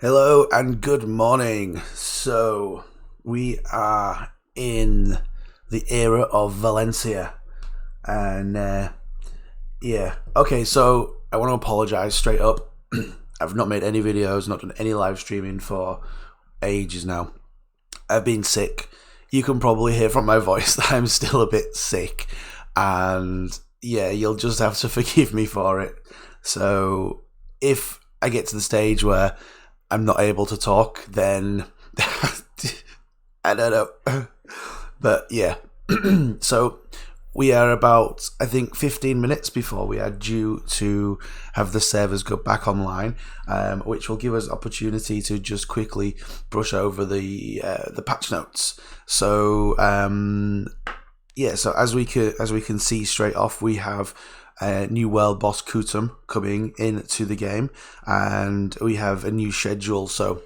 Hello and good morning. So, we are in the era of Valencia. And, Okay, so I want to apologize straight up. I've not made any videos, not done any live streaming for ages now. I've been sick. You can probably hear from my voice that I'm still a bit sick. And, you'll just have to forgive me for it. So, if I get to the stage where I'm not able to talk, then I don't know. But yeah, so we are about, I think, 15 minutes before we are due to have the servers go back online, which will give us opportunity to just quickly brush over the patch notes. So so as we can see straight off, we have new world boss Kutum coming into the game, and we have a new schedule. So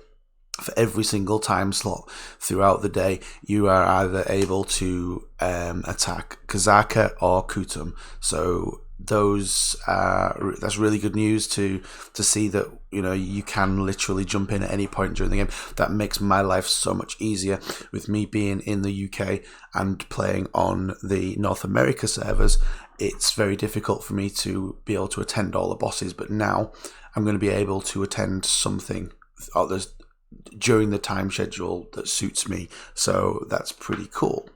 for every single time slot throughout the day, you are either able to attack Kazaka or Kutum. So that's really good news to see that you can literally jump in at any point during the game. That makes my life so much easier with me being in the UK and playing on the North America servers. It's very difficult for me to be able to attend all the bosses, but now I'm going to be able to attend something during the time schedule that suits me. So that's pretty cool.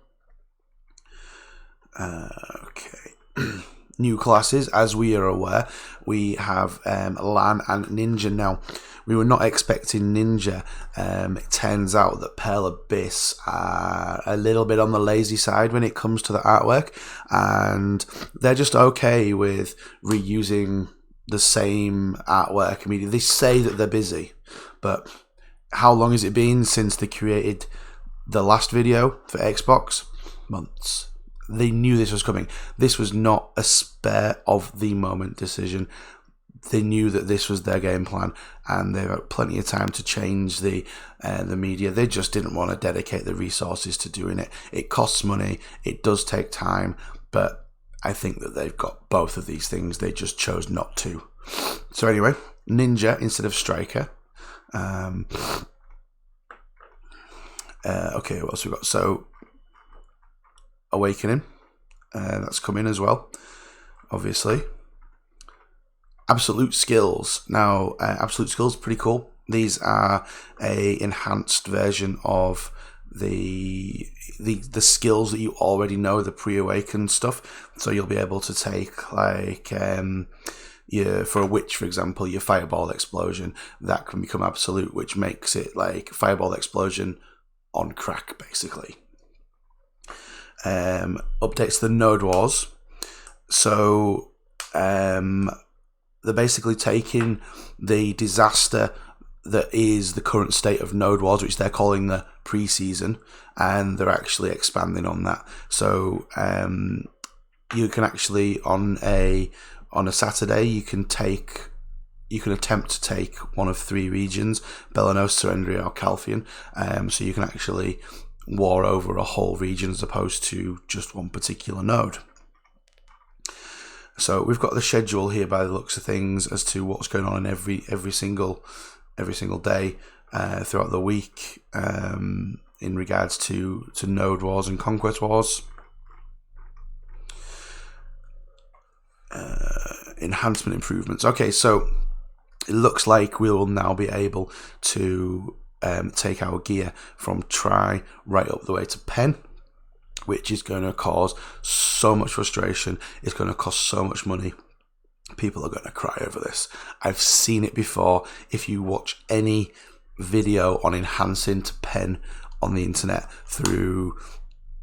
Okay. New classes, as we are aware, we have Lan and Ninja. Now, we were not expecting Ninja. It turns out that Pearl Abyss are a little bit on the lazy side when it comes to the artwork, and they're just okay with reusing the same artwork. I mean, they say that they're busy, but how long has it been since they created the last video for Xbox? Months. They knew this was coming. This was not a spare of the moment decision. They knew that this was their game plan, and they had plenty of time to change the media. They just didn't want to dedicate the resources to doing it. It costs money. It does take time, but I think that they've got both of these things. They just chose not to. So anyway, Ninja instead of Striker. Okay, what else we got? So Awakening, that's coming as well, obviously. Absolute Skills. Now, Absolute Skills, pretty cool. These are a enhanced version of the skills that you already know, the pre-awakened stuff. So you'll be able to take like for a witch, for example, your Fireball Explosion, that can become absolute, which makes it like Fireball Explosion on crack, basically. Updates to the Node Wars. So they're basically taking the disaster that is the current state of Node Wars, which they're calling the pre-season, and they're actually expanding on that. So you can actually on a Saturday you can attempt to take one of three regions: Belanos, Serendria, or Calfian. So you can actually war over a whole region as opposed to just one particular node. So we've got the schedule here by the looks of things as to what's going on in every single day throughout the week in regards to node wars and conquest wars. Enhancement improvements. Okay, so it looks like we will now be able to take our gear from try right up the way to pen, which is going to cause so much frustration. It's going to cost so much money. People are going to cry over this. I've seen it before. If you watch any video on enhancing to pen on the internet through,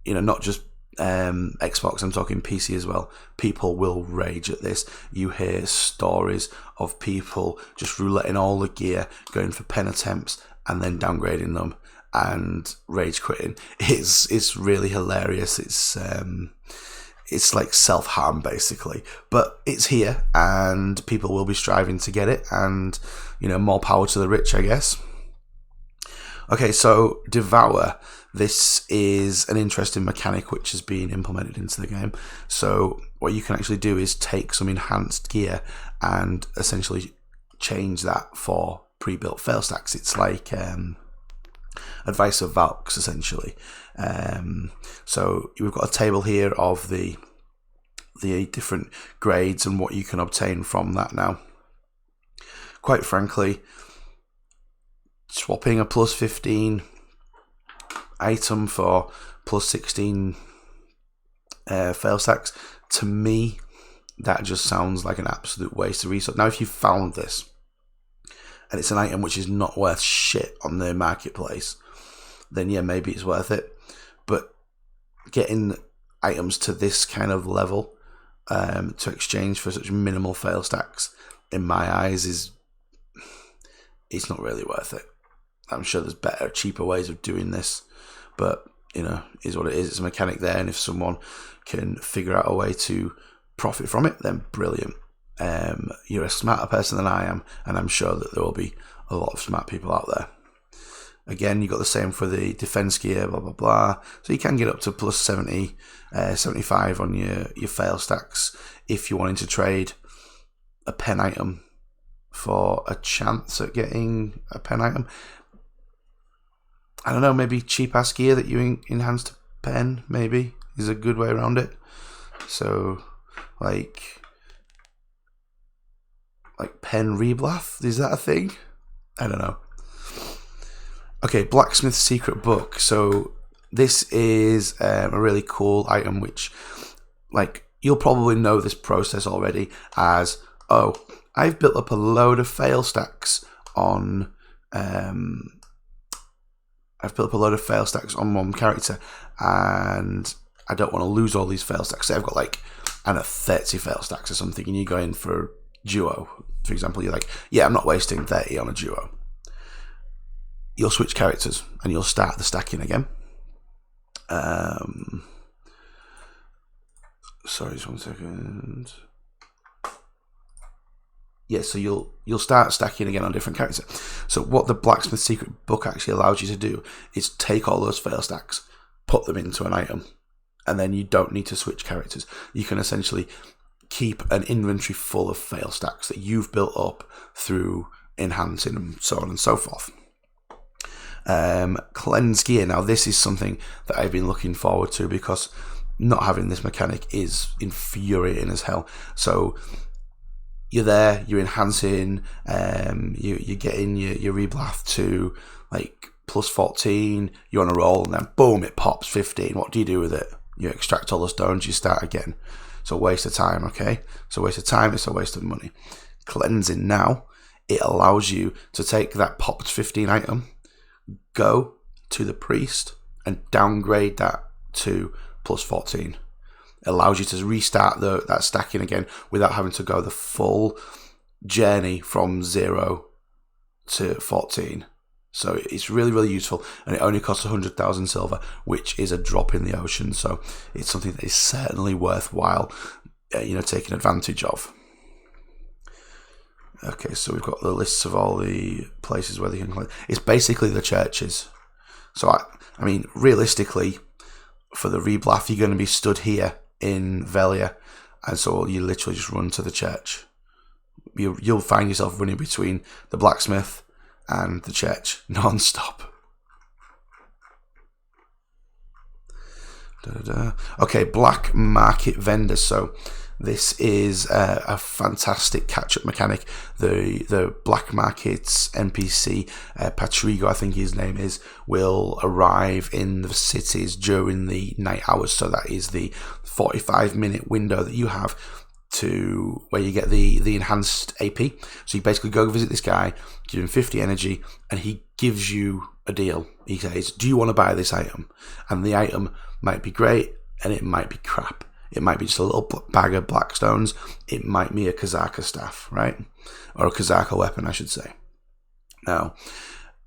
not just Xbox, I'm talking PC as well, people will rage at this. You hear stories of people just rouletting all the gear, going for pen attempts, and then downgrading them and rage quitting. It's really hilarious. It's like self-harm basically, but it's here and people will be striving to get it, and more power to the rich, I guess. Okay, so Devour. This is an interesting mechanic which has been implemented into the game. So what you can actually do is take some enhanced gear and essentially change that for pre-built fail stacks. It's like advice of Valks, essentially. So we've got a table here of the different grades and what you can obtain from that now. Quite frankly, swapping a plus 15 item for plus 16 fail stacks, to me, that just sounds like an absolute waste of resource. Now, if you found this and it's an item which is not worth shit on the marketplace, then yeah, maybe it's worth it. But getting items to this kind of level to exchange for such minimal fail stacks, in my eyes, it's not really worth it. I'm sure there's better, cheaper ways of doing this, but you know, is what it is. It's a mechanic there, and if someone can figure out a way to profit from it, then brilliant. You're a smarter person than I am, and I'm sure that there will be a lot of smart people out there. Again, you got the same for the defense gear, blah blah blah. So you can get up to plus 70, 75 on your fail stacks if you're wanting to trade a pen item for a chance at getting a pen item. I don't know, maybe cheap ass gear that you enhance to pen, maybe, is a good way around it. So, like pen reblath, is that a thing? I don't know. Okay, Blacksmith's secret book. So this is a really cool item, which, like, you'll probably know this process already as, oh, I've built up a load of fail stacks on one character, and I don't want to lose all these fail stacks. Say I've got like, I don't know, 30 fail stacks or something, and you go in for duo, for example. You're like, yeah, I'm not wasting 30 on a duo. You'll switch characters and you'll start the stacking again. Sorry, just 1 second. Yeah, so you'll start stacking again on different characters. So what the Blacksmith secret book actually allows you to do is take all those fail stacks, put them into an item, and then you don't need to switch characters. You can essentially keep an inventory full of fail stacks that you've built up through enhancing and so on and so forth. Cleanse gear. Now this is something that I've been looking forward to, because not having this mechanic is infuriating as hell. So you're there, you're enhancing, you're getting your reblath to like plus 14, you're on a roll, and then boom, it pops 15. What do you do with it? You extract all the stones, you start again. It's a waste of time, okay? It's a waste of time, it's a waste of money. Cleansing now, it allows you to take that popped 15 item, go to the priest, and downgrade that to plus 14. It allows you to restart that stacking again without having to go the full journey from 0 to 14. So it's really, really useful, and it only costs 100,000 silver, which is a drop in the ocean. So it's something that is certainly worthwhile, taking advantage of. Okay, so we've got the lists of all the places where they can collect. It's basically the churches. So I mean, realistically, for the reblath, you're going to be stood here in Valencia, and so you literally just run to the church. You'll find yourself running between the blacksmith and the church non-stop. Okay, black market vendors. So this is a fantastic catch-up mechanic. The black market's NPC, Patrigo, I think his name is, will arrive in the cities during the night hours. So that is the 45-minute window that you have to where you get the enhanced AP. So you basically go visit this guy, give him 50 energy, and he gives you a deal. He says, do you want to buy this item? And the item might be great, and it might be crap. It might be just a little bag of black stones. It might be a Kazaka staff, right? Or a Kazaka weapon, I should say. Now,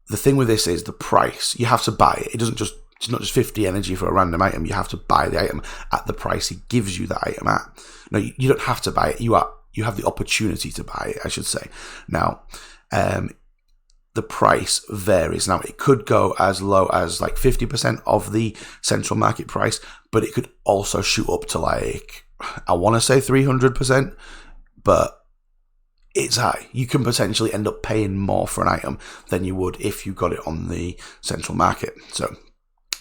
the thing with this is the price. You have to buy it. It's not just 50 energy for a random item. You have to buy the item at the price he gives you that item at. No, you don't have to buy it. You have the opportunity to buy it, I should say. Now, the price varies. Now, it could go as low as like 50% of the central market price, but it could also shoot up to like, I want to say 300%, but it's high. You can potentially end up paying more for an item than you would if you got it on the central market. So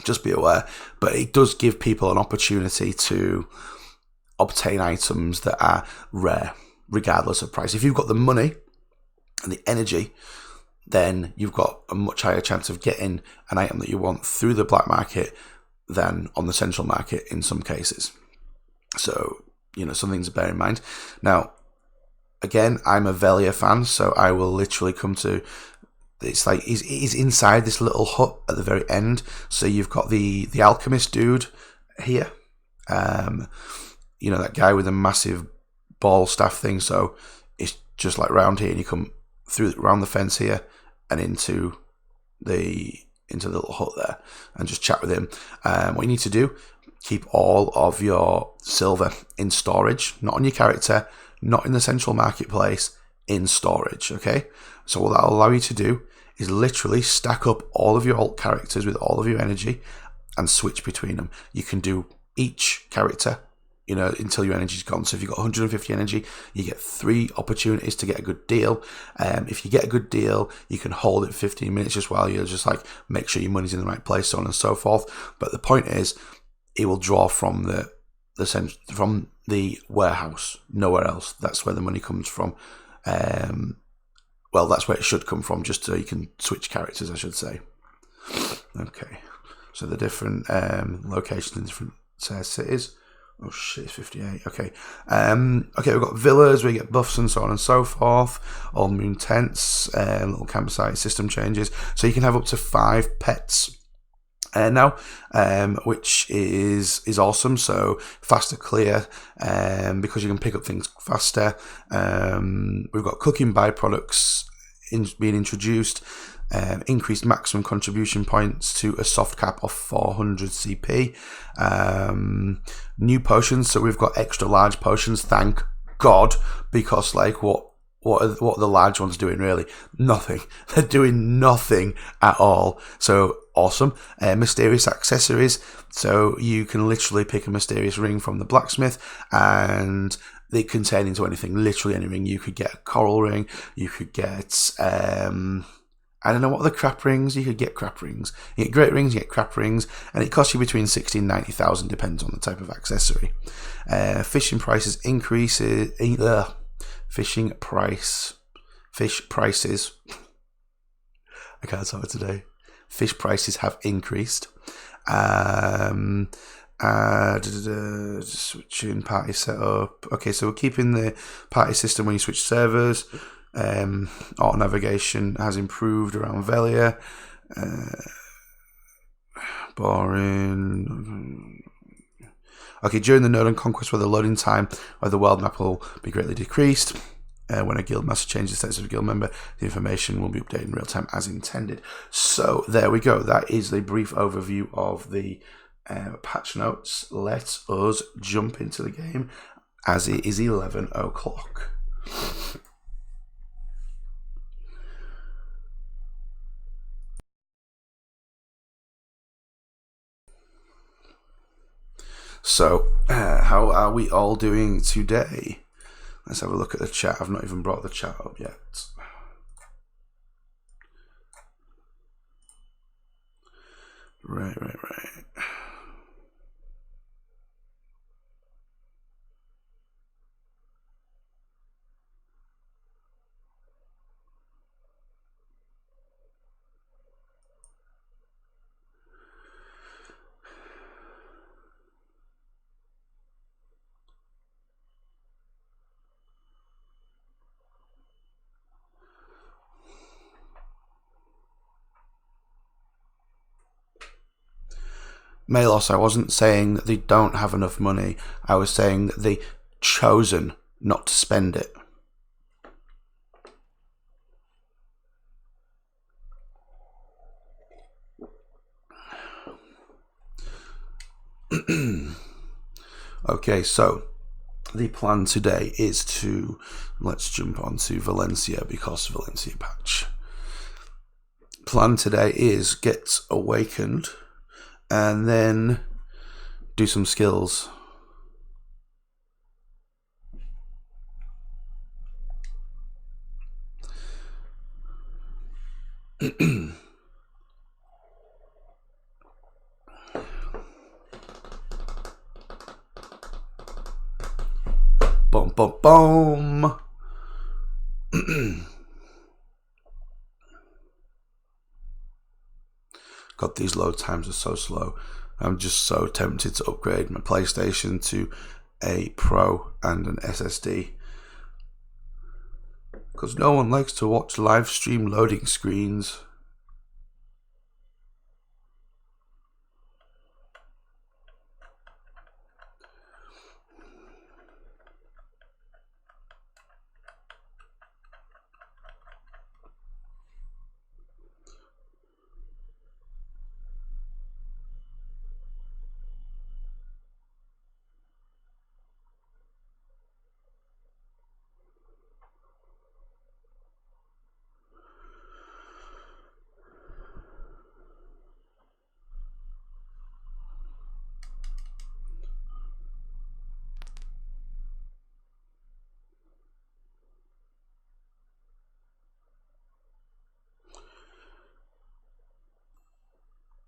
just be aware. But it does give people an opportunity to obtain items that are rare, regardless of price. If you've got the money and the energy, then you've got a much higher chance of getting an item that you want through the black market than on the central market in some cases. So, something to bear in mind. Now, again, I'm a Velia fan, so I will literally come to... It's like he's inside this little hut at the very end. So you've got the alchemist dude here. That guy with a massive ball staff thing. So it's just like round here, and you come around the fence here and into the little hut there, and just chat with him. What you need to do: keep all of your silver in storage, not on your character, not in the central marketplace, in storage. Okay. So what that'll allow you to do is literally stack up all of your alt characters with all of your energy and switch between them. You can do each character, until your energy's gone. So if you've got 150 energy, you get 3 opportunities to get a good deal. If you get a good deal, you can hold it 15 minutes just while you're just like, make sure your money's in the right place, so on and so forth. But the point is, it will draw from from the warehouse, nowhere else. That's where the money comes from. Well, that's where it should come from, just so you can switch characters, I should say. Okay, so the different locations in different cities. Oh shit, it's 58. Okay. Okay, we've got villas, we get buffs and so on and so forth. All moon tents, little campsite system changes. So you can have up to 5 pets now, which is awesome. So faster clear, because you can pick up things faster. We've got cooking byproducts being introduced. Increased maximum contribution points to a soft cap of 400 CP. New potions, so we've got extra large potions, thank God, because like what are the large ones doing really? Nothing. They're doing nothing at all. So awesome. Mysterious accessories, so you can literally pick a mysterious ring from the blacksmith and they can turn into anything, literally any ring. You could get a coral ring, you could get I don't know what are the crap rings. You could get crap rings. You get great rings, you get crap rings, and it costs you between 60 and 90,000, depends on the type of accessory. Fishing prices increases. Fish prices. I can't talk today. Fish prices have increased. Switching party setup. Okay, so we're keeping the party system when you switch servers. Auto navigation has improved around Velia. Boring. Okay, during the node and conquest, where the loading time of the world map will be greatly decreased. When a guild master changes the status of a guild member, the information will be updated in real time as intended. So there we go. That is the brief overview of the patch notes. Let us jump into the game as it is 11 o'clock. So, how are we all doing today? Let's have a look at the chat. I've not even brought the chat up yet. Right. Melos, I wasn't saying that they don't have enough money. I was saying that they chosen not to spend it. Okay, so the plan today is to, let's jump on to Valencia, because Valencia patch. Plan today is get awakened and then do some skills. Boom, boom, boom. God, these load times are so slow. I'm just so tempted to upgrade my PlayStation to a Pro and an SSD. Because no one likes to watch live stream loading screens.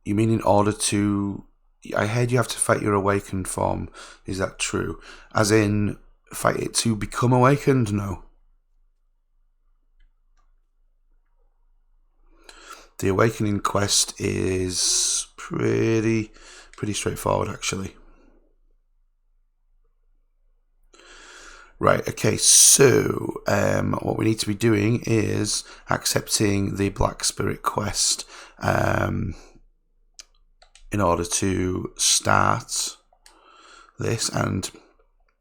You mean in order to... I heard you have to fight your awakened form. Is that true? As in, fight it to become awakened? No. The awakening quest is pretty straightforward, actually. Right, okay, so what we need to be doing is accepting the Black Spirit quest in order to start this, and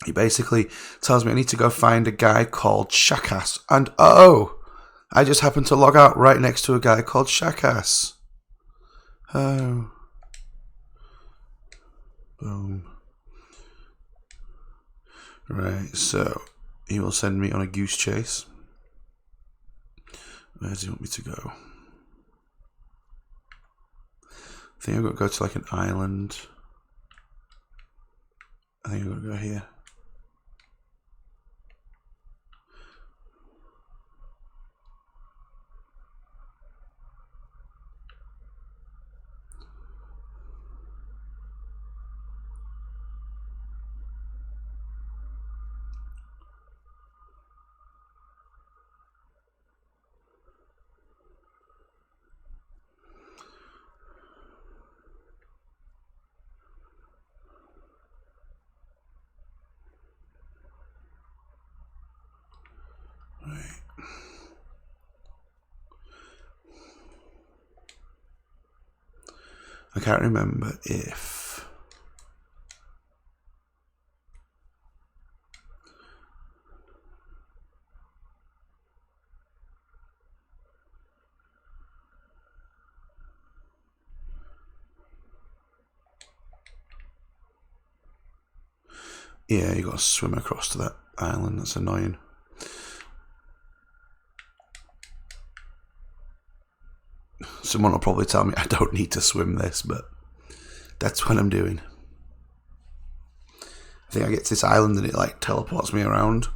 he basically tells me I need to go find a guy called Shakas, and oh, I just happened to log out right next to a guy called Shakas. Oh. Boom. Right, so he will send me on a goose chase. Where does he want me to go? I think I've got to go to like an island. I think I've got to go here. Right. I can't remember if... Yeah, you got to swim across to that island. That's annoying. Someone will probably tell me I don't need to swim this, but that's what I'm doing. I think I get to this island and it like teleports me around.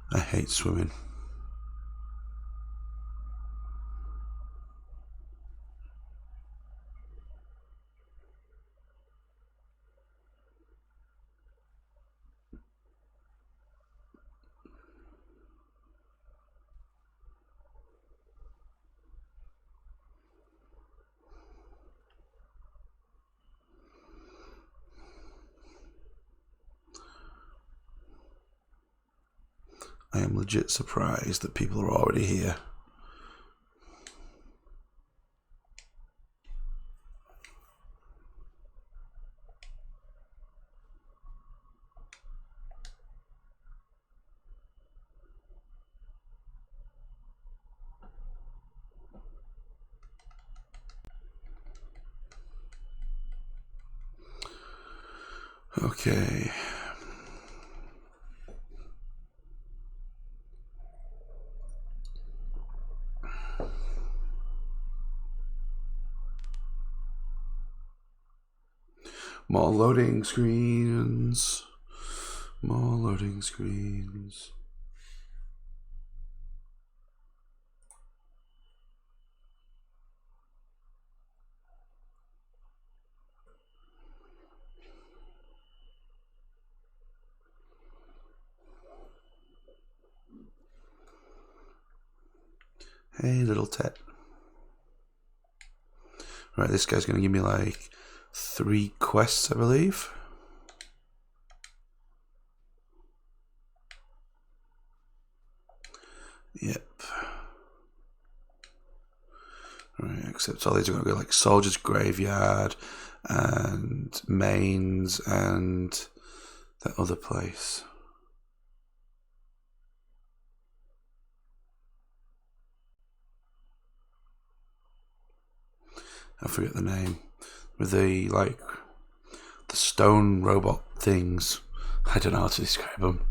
I hate swimming. I am legit surprised that people are already here. Okay. More loading screens. More loading screens. Hey, little Tet. Right, this guy's going to give me like 3 quests, I believe. Yep. Right, except all these are going to go like Soldier's Graveyard and Mains and that other place. I forget the name. With the like the stone robot things. I don't know how to describe them.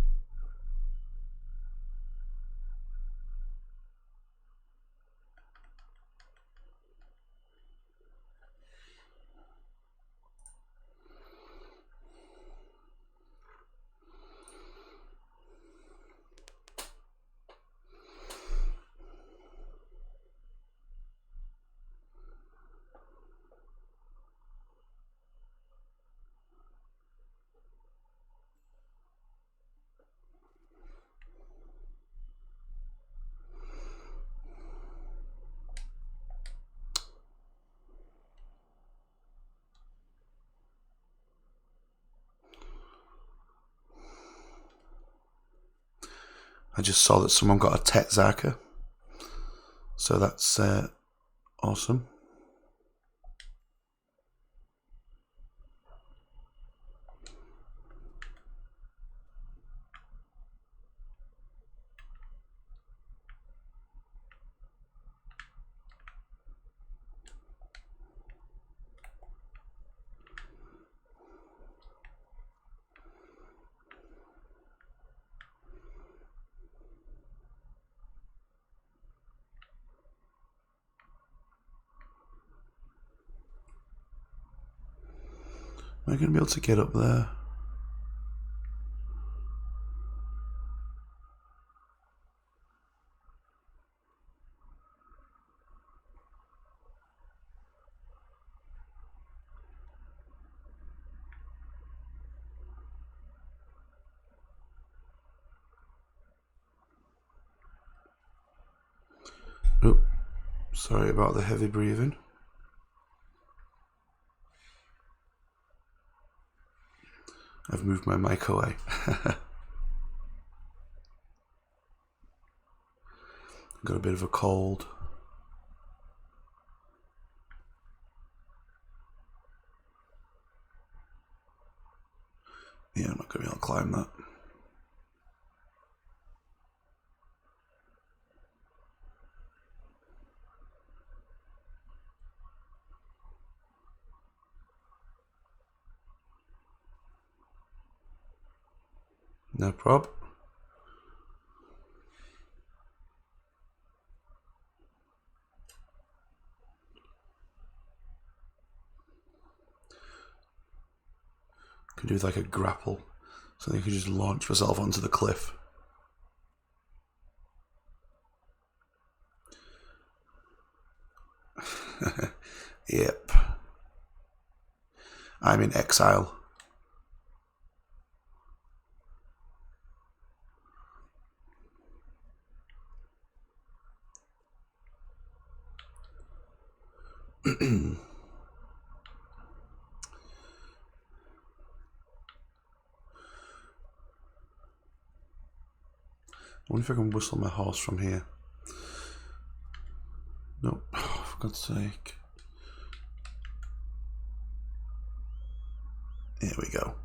I just saw that someone got a Tetzaka. So that's awesome. Am I going to be able to get up there? Oh, sorry about the heavy breathing. I've moved my mic away. Got a bit of a cold. Yeah, I'm not going to be able to climb that. No prob. Could do with like a grapple, so I could just launch myself onto the cliff. Yep. I'm in exile. I wonder if I can whistle my horse from here. Nope, oh, for God's sake. Here we go.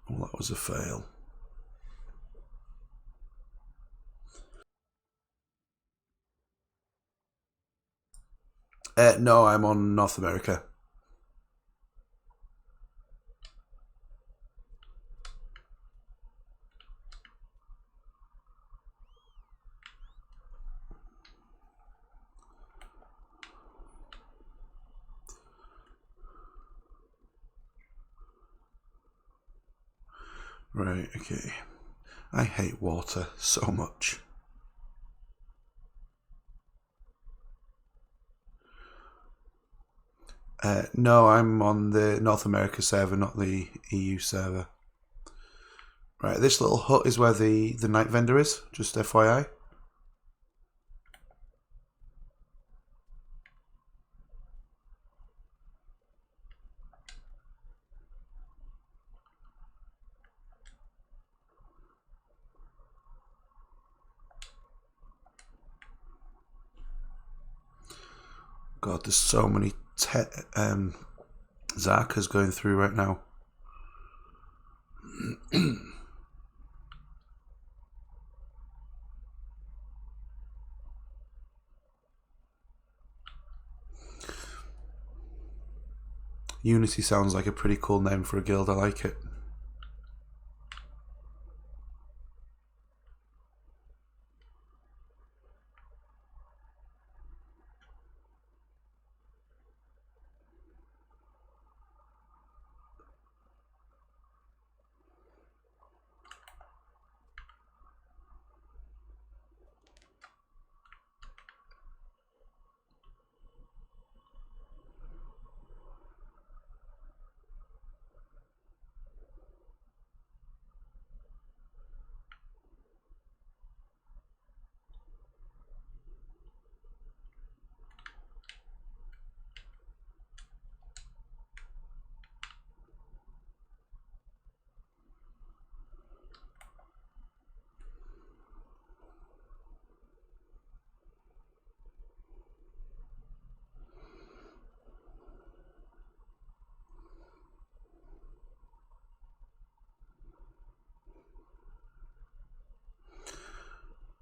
Well, that was a fail. No, I'm on North America. Right, okay. I hate water so much. No, I'm on the North America server, not the EU server. Right, this little hut is where the night vendor is, just FYI. God, there's so many Zarkas going through right now. Unity sounds like a pretty cool name for a guild. I like it.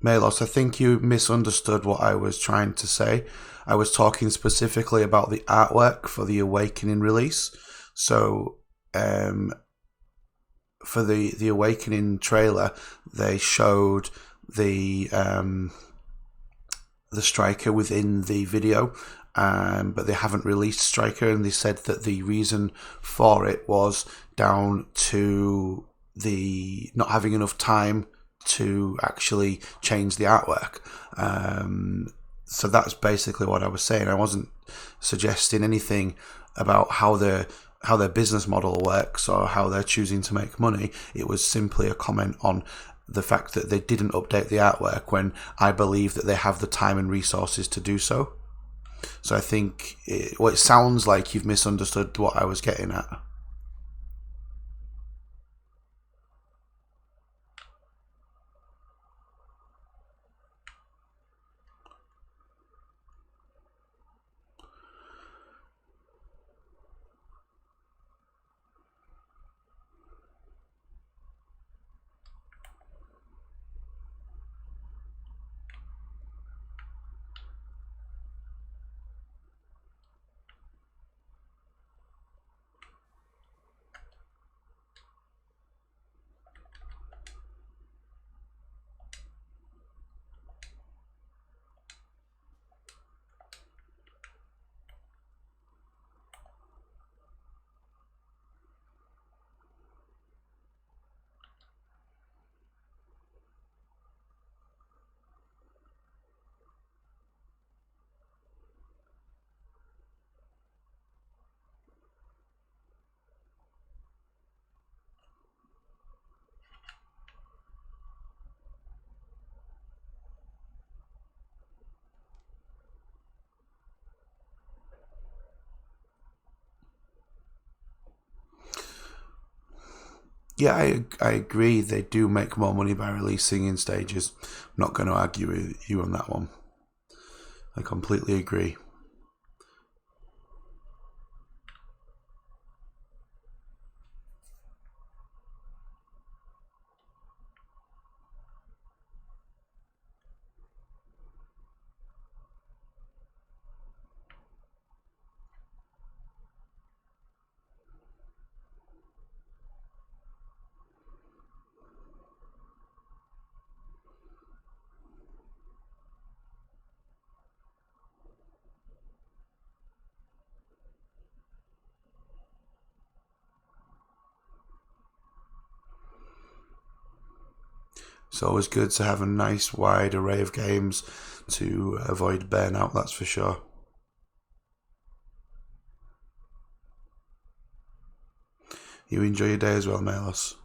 Melos, I think you misunderstood what I was trying to say. I was talking specifically about the artwork for the Awakening release. So, for the Awakening trailer, they showed the Striker within the video, but they haven't released Striker, and they said that the reason for it was down to the not having enough time to actually change the artwork. So that's basically what I was saying. I wasn't suggesting anything about how their business model works or how they're choosing to make money. It was simply a comment on the fact that they didn't update the artwork when I believe that they have the time and resources to do so. So I think it sounds like you've misunderstood what I was getting at. Yeah, I agree. They do make more money by releasing in stages. I'm not going to argue with you on that one. I completely agree. It's always good to have a nice wide array of games to avoid burnout, that's for sure. You enjoy your day as well, Melos.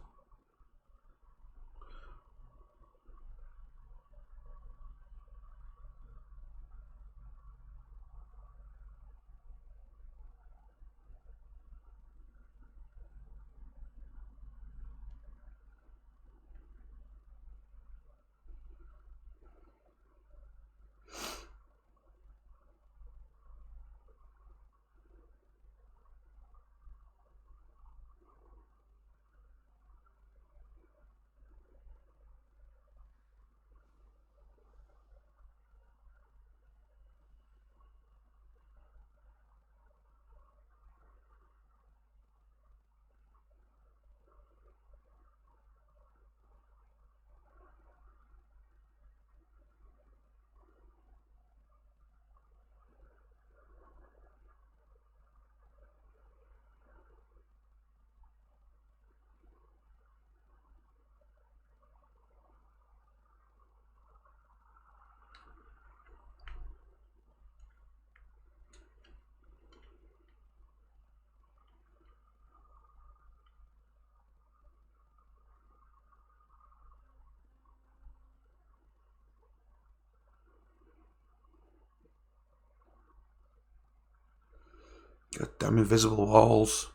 Goddamn invisible walls.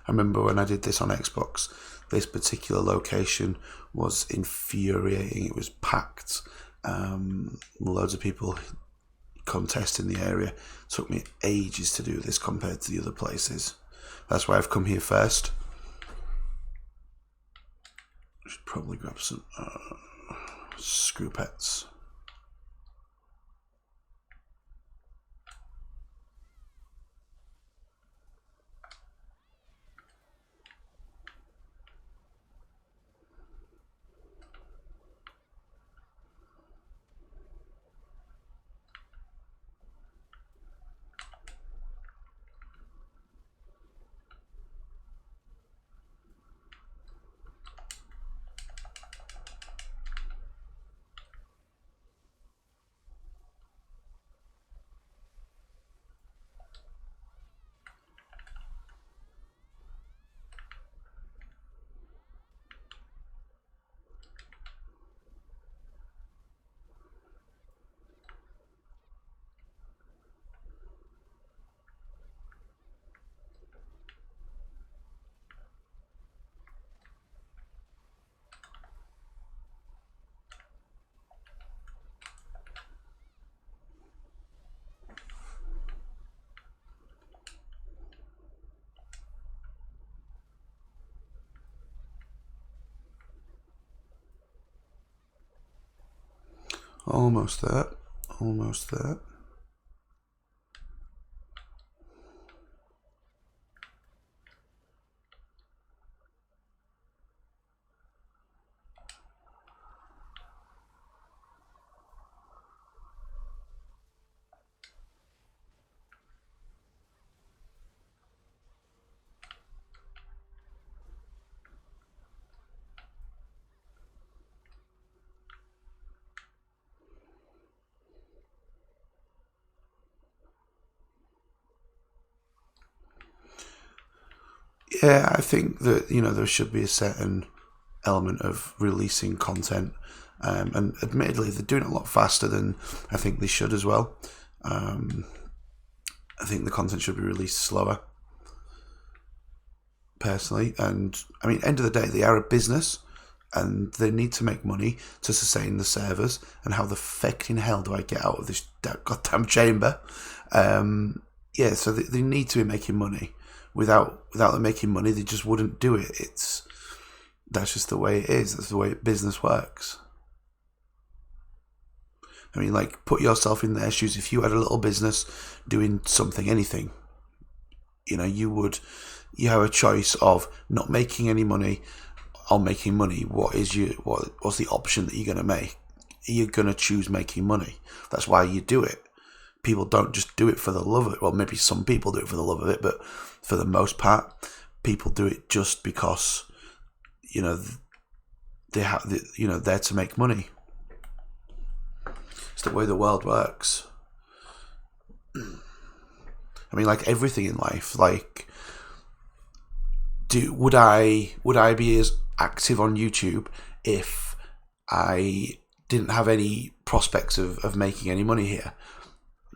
I remember when I did this on Xbox, this particular location was infuriating. It was packed. Loads of people contesting the area. It took me ages to do this compared to the other places. That's why I've come here first. Should probably grab some screw pets. Almost there. Almost there. Yeah, I think that, there should be a certain element of releasing content. And admittedly, they're doing it a lot faster than I think they should as well. I think the content should be released slower, personally. And I mean, end of the day, they are a business and they need to make money to sustain the servers. And how the fucking hell do I get out of this goddamn chamber? Yeah, so they need to be making money. Without them making money, they just wouldn't do it. That's just the way it is. That's the way business works. I mean, like, put yourself in their shoes. If you had a little business doing something, anything, you have a choice of not making any money or making money. What's the option that you're going to make? You're going to choose making money. That's why you do it. People don't just do it for the love of it. Well, maybe some people do it for the love of it, but for the most part, people do it just because, they have, there to make money. It's the way the world works. I mean, like everything in life, like, would I be as active on YouTube if I didn't have any prospects of making any money here?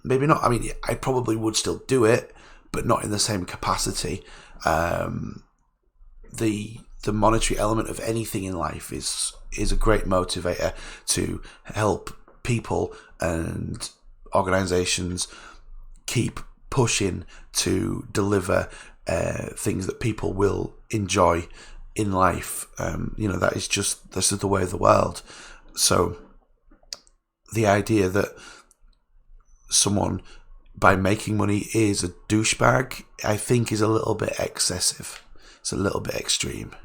Maybe not. I mean, I probably would still do it, but not in the same capacity. The monetary element of anything in life is a great motivator to help people and organizations keep pushing to deliver things that people will enjoy in life. That's just the way of the world. So the idea that someone, by making money, is a douchebag, I think is a little bit excessive. It's a little bit extreme.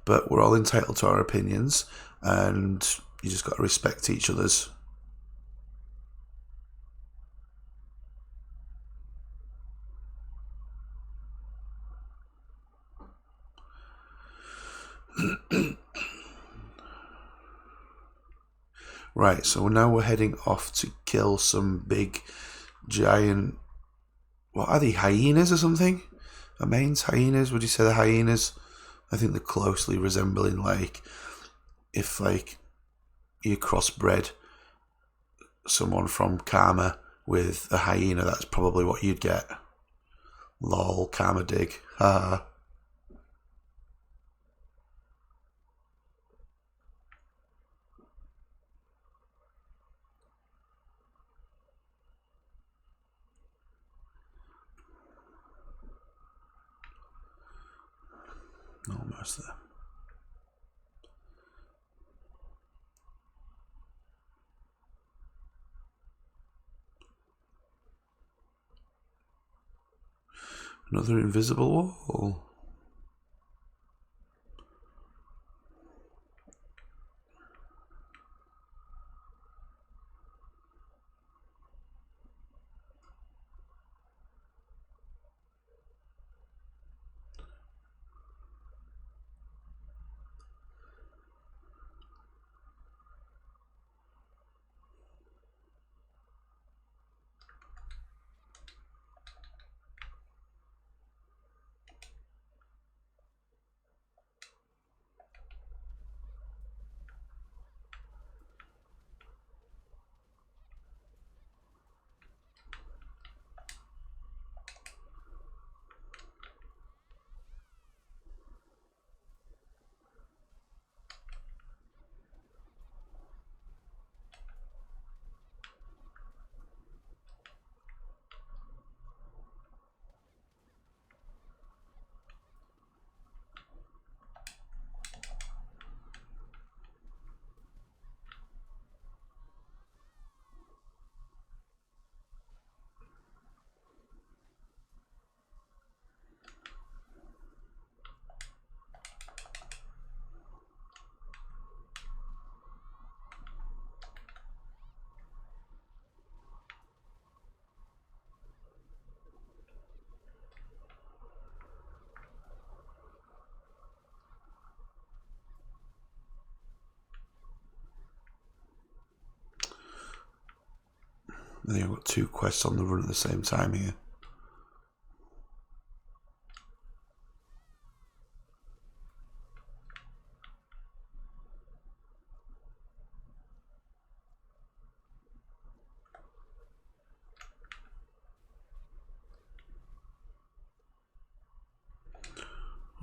But we're all entitled to our opinions, and you just got to respect each other's. Right, so now we're heading off to kill some big, giant... What are they, hyenas or something? Amains, hyenas? Would you say they're hyenas? I think they're closely resembling, like, if, like, you crossbred someone from Karma with a hyena, that's probably what you'd get. Lol, Karma dig. Haha. Almost there. Another invisible wall. I think I've got 2 quests on the run at the same time here.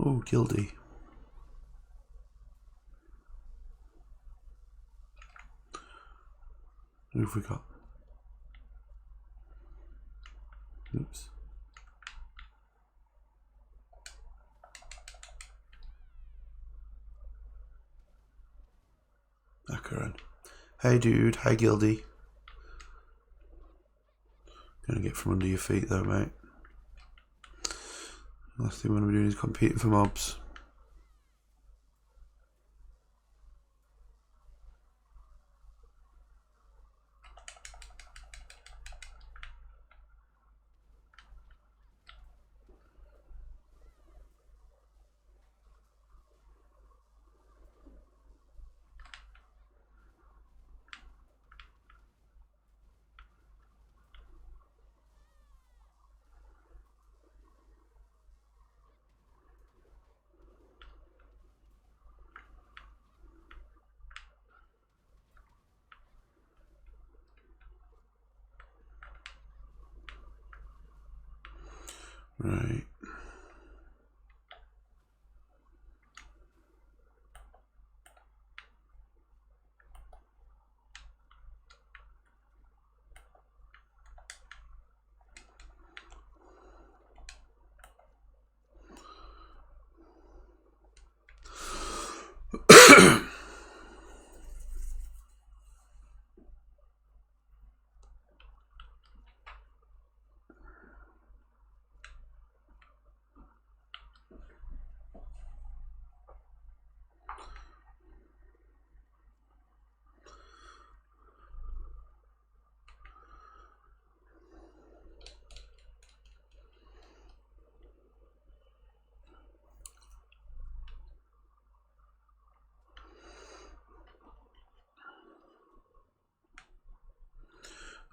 Oh, guilty. Who have we got? Oops. Akaran. Hey dude, hi Gildy. Gonna get from under your feet though, mate. Last thing we're gonna be doing is competing for mobs. Right.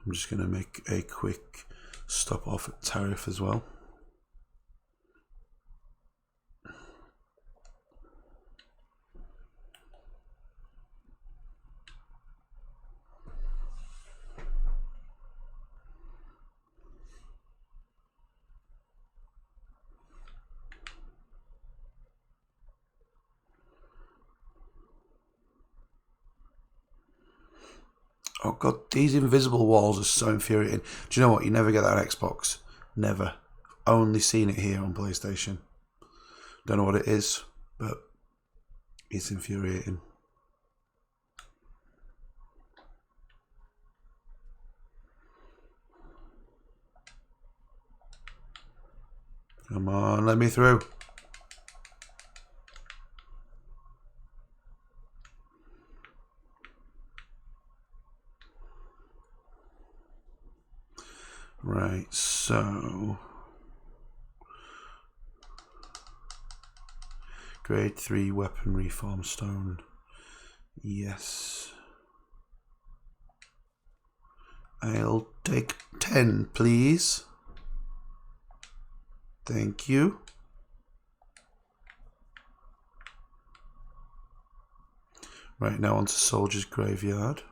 I'm just going to make a quick stop off at Tariff as well. Oh god, these invisible walls are so infuriating. Do you know what? You never get that on Xbox. Never. Only seen it here on PlayStation. Don't know what it is, but it's infuriating. Come on, let me through. Right, so grade 3 weapon reform stone. Yes. I'll take 10, please. Thank you. Right, now on to Soldier's Graveyard.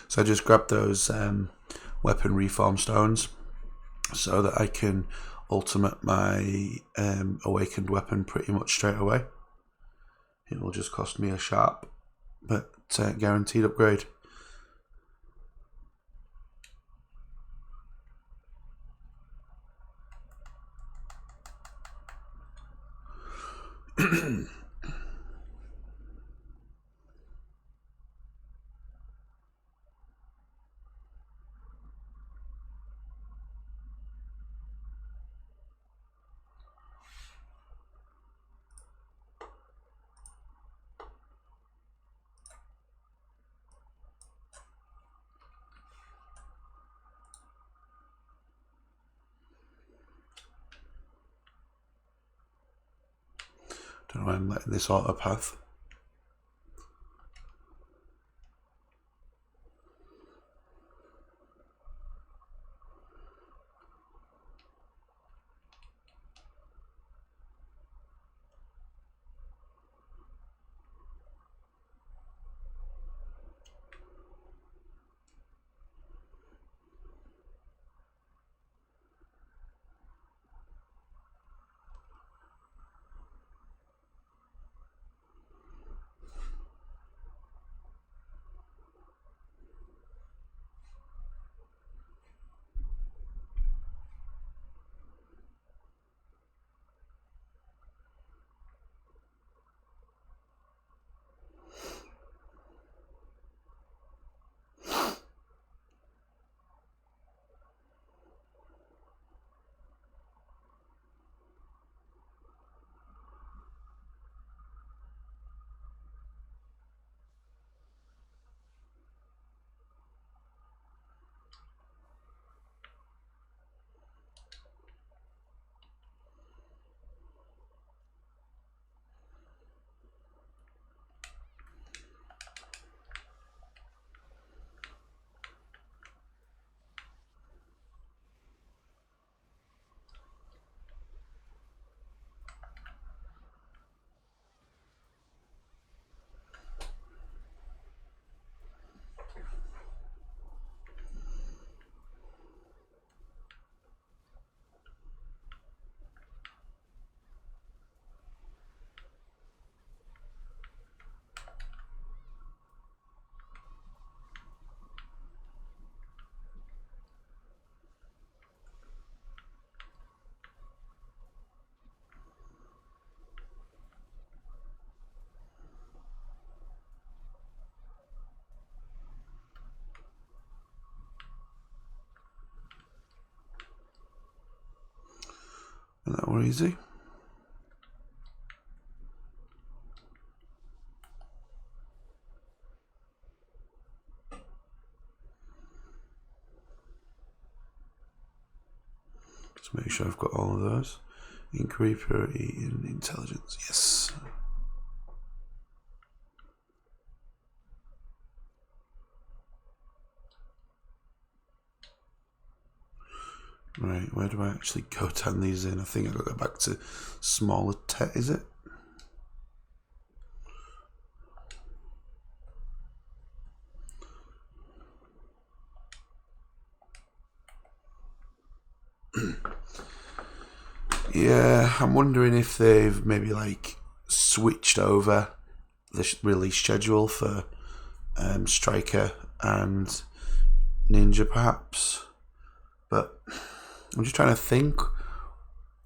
So I just grabbed those weapon reform stones so that I can ultimate my awakened weapon pretty much straight away. It will just cost me a sharp, but guaranteed upgrade. Don't know why I'm letting this auto path. And that were easy. Just make sure I've got all of those. Inquiry, purity, and intelligence. Yes. Right, where do I actually go turn these in? I think I've got to go back to smaller is it? Yeah, I'm wondering if they've maybe like switched over the release schedule for Striker and Ninja perhaps, but I'm just trying to think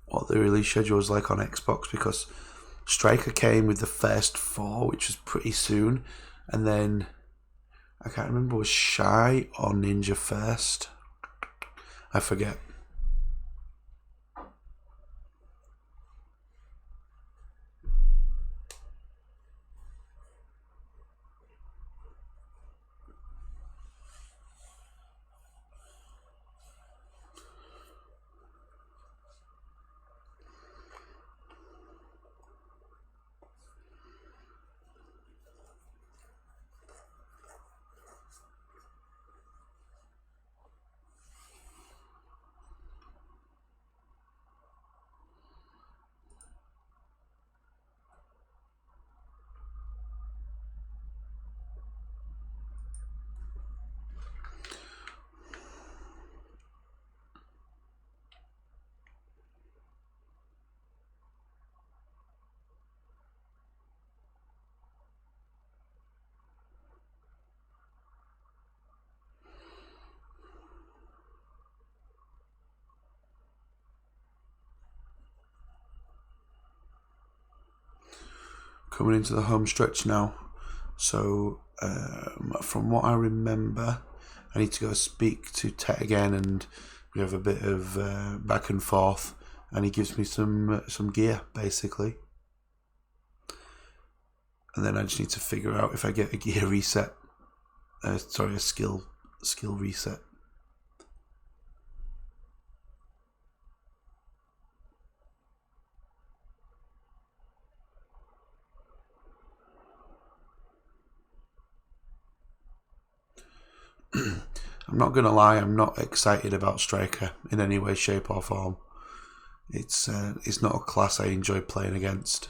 what the release schedule was like on Xbox, because Striker came with the first 4, which was pretty soon, and then I can't remember, was Shy or Ninja first? I forget. coming into the home stretch now. So from what I remember, I need to go speak to Tet again, and we have a bit of back and forth, and he gives me some gear basically, and then I just need to figure out if I get a gear reset. Sorry, a skill reset. I'm not gonna lie, I'm not excited about Striker in any way, shape or form. It's not a class I enjoy playing against.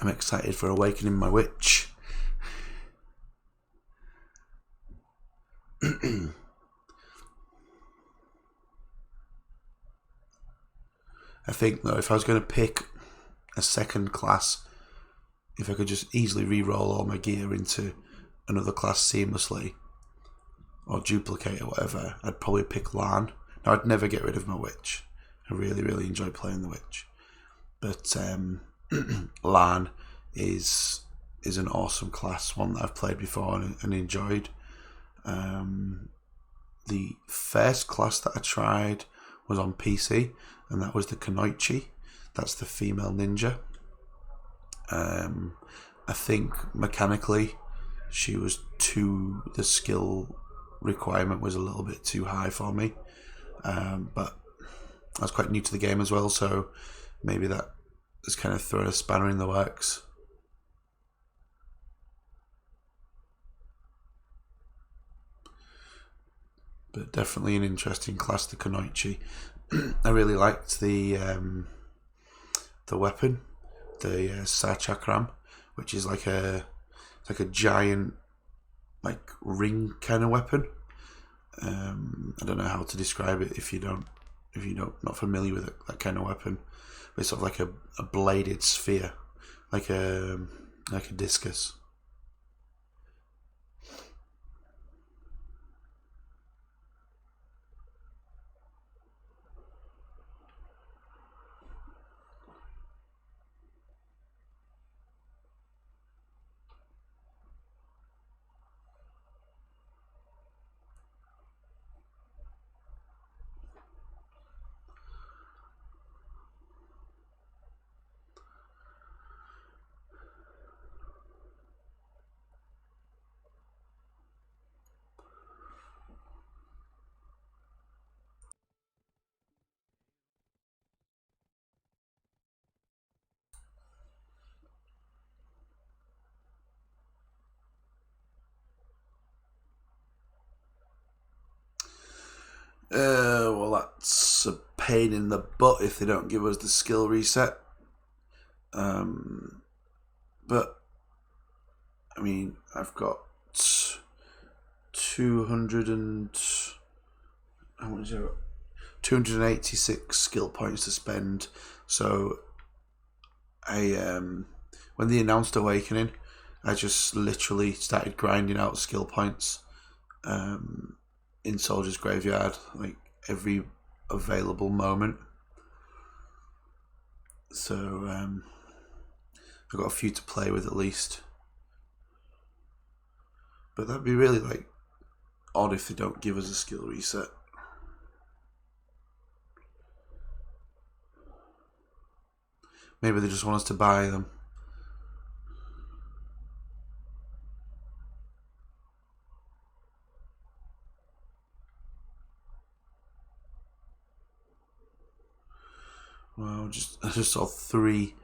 I'm excited for Awakening My Witch. I think though, if I was going to pick a second class, if I could just easily re-roll all my gear into another class seamlessly, or duplicate or whatever, I'd probably pick Lan. Now, I'd never get rid of my Witch. I really, really enjoy playing the Witch. But Lan is an awesome class, one that I've played before and enjoyed. The first class that I tried was on PC, and that was the Kunoichi. That's the female ninja. I think mechanically the skill requirement was a little bit too high for me, but I was quite new to the game as well, so maybe that has kind of thrown a spanner in the works. But definitely an interesting class, the Kunoichi. I really liked the weapon, the Sachakram, which is like a giant ring kind of weapon. I don't know how to describe it if you're not familiar with that kind of weapon. But it's sort of like a bladed sphere, like a discus. Well, that's a pain in the butt if they don't give us the skill reset. But I mean, I've got 286 skill points to spend. So when they announced Awakening, I just literally started grinding out skill points in Soldier's Graveyard, like every available moment. So I've got a few to play with at least. But that'd be really odd if they don't give us a skill reset. Maybe they just want us to buy them. Well, I just saw 3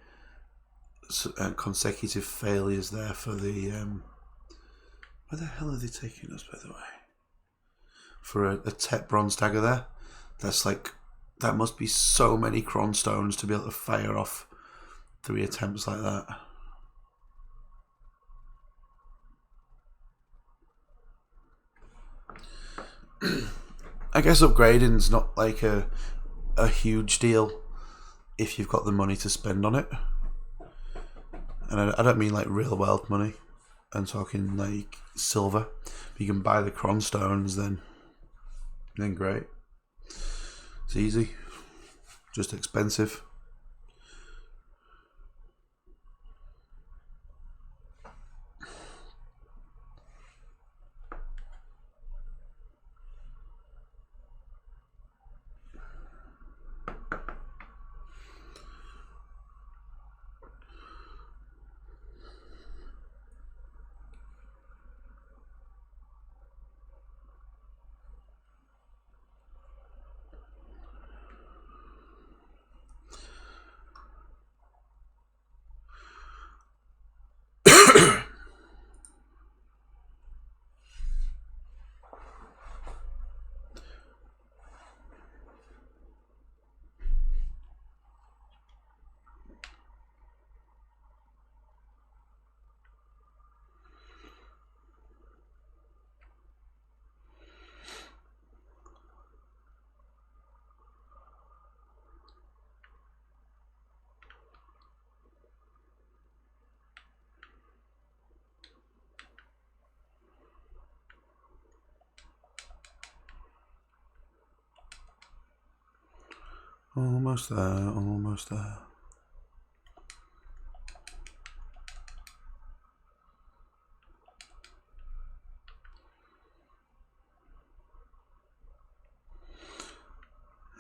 consecutive failures there for the. Where the hell are they taking us, by the way? For a Tech Bronze Dagger there. That's like. That must be so many Cron Stones to be able to fire off 3 attempts like that. I guess upgrading's not like a huge deal if you've got the money to spend on it. And I don't mean like real world money. I'm talking like silver. If you can buy the Cron Stones, then great. It's easy. Just expensive. Almost there, almost there.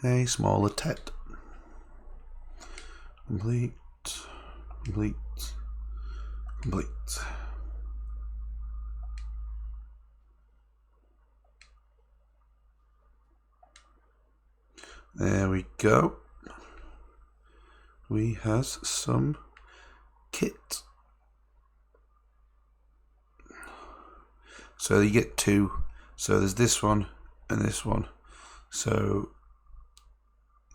A smaller tet. Complete, complete, complete. There we go. We has some kit. So you get 2. So there's this one and this one. So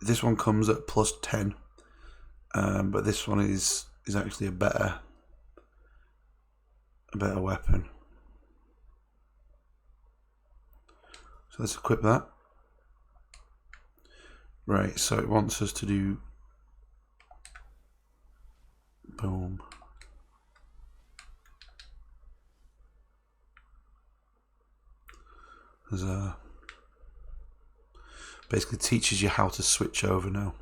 this one comes at plus 10, but this one is actually a better weapon. So let's equip that. Right, so it wants us to do boom. There's a basically teaches you how to switch over now.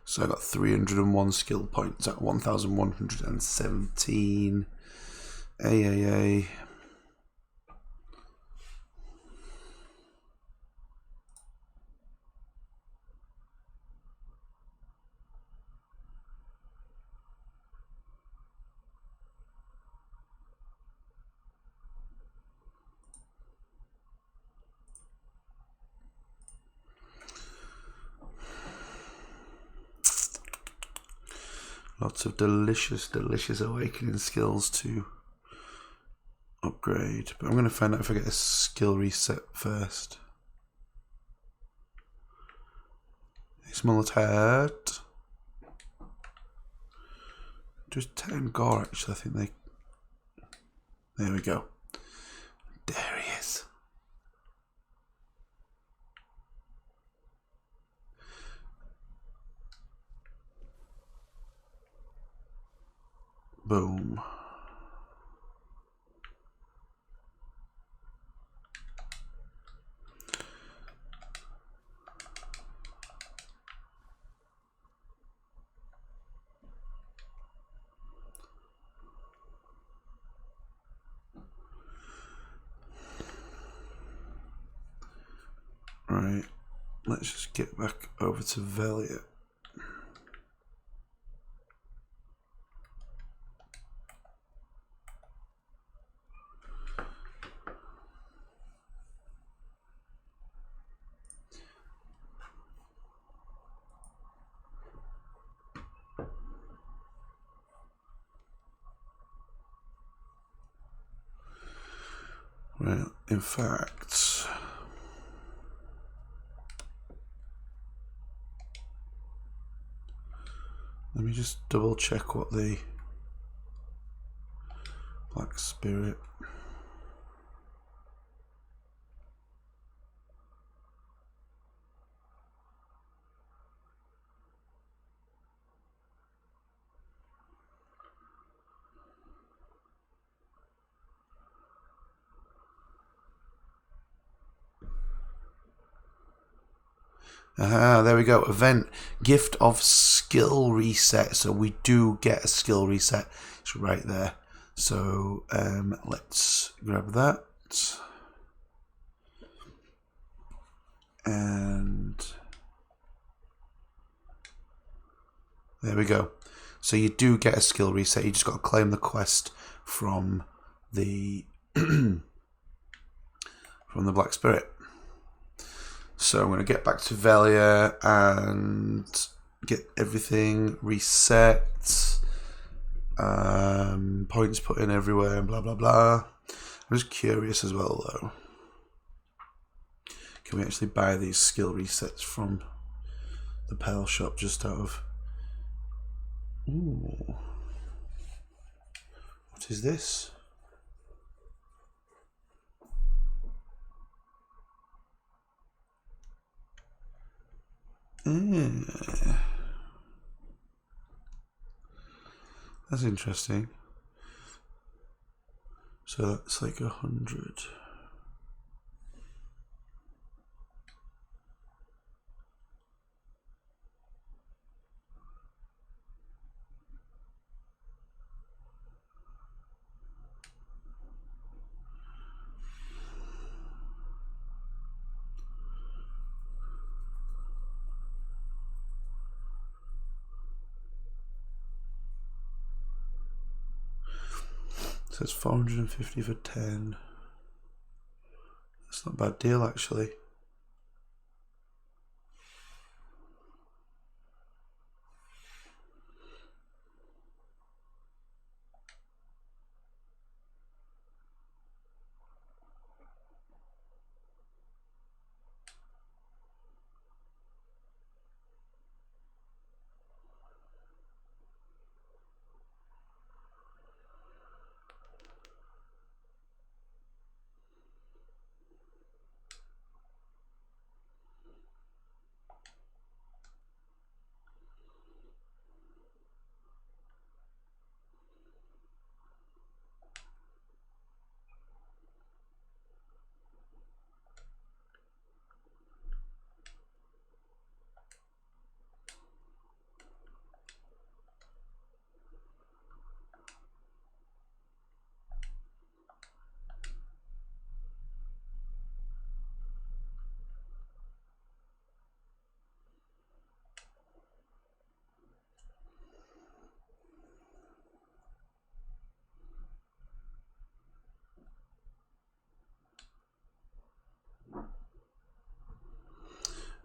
So I got 301 skill points at 1,117 AAA. Lots of delicious, delicious awakening skills to upgrade. But I'm going to find out if I get a skill reset first. Small head. Just 10 gore, actually. I think they. There we go. There he is. Boom. Right, let's just get back over to Valencia. Right, in fact, let me just double check what the Black Spirit. Aha, there we go. Event, gift of skill reset. So we do get a skill reset. It's right there. So let's grab that. And there we go. So you do get a skill reset. You just got to claim the quest from the from the Black Spirit. So I'm going to get back to Velia and get everything reset. Points put in everywhere and blah, blah, blah. I'm just curious as well, though. Can we actually buy these skill resets from the Pearl shop just out of... Ooh. What is this? That's interesting. So that's like 100. So it's 450 for 10. That's not a bad deal, actually.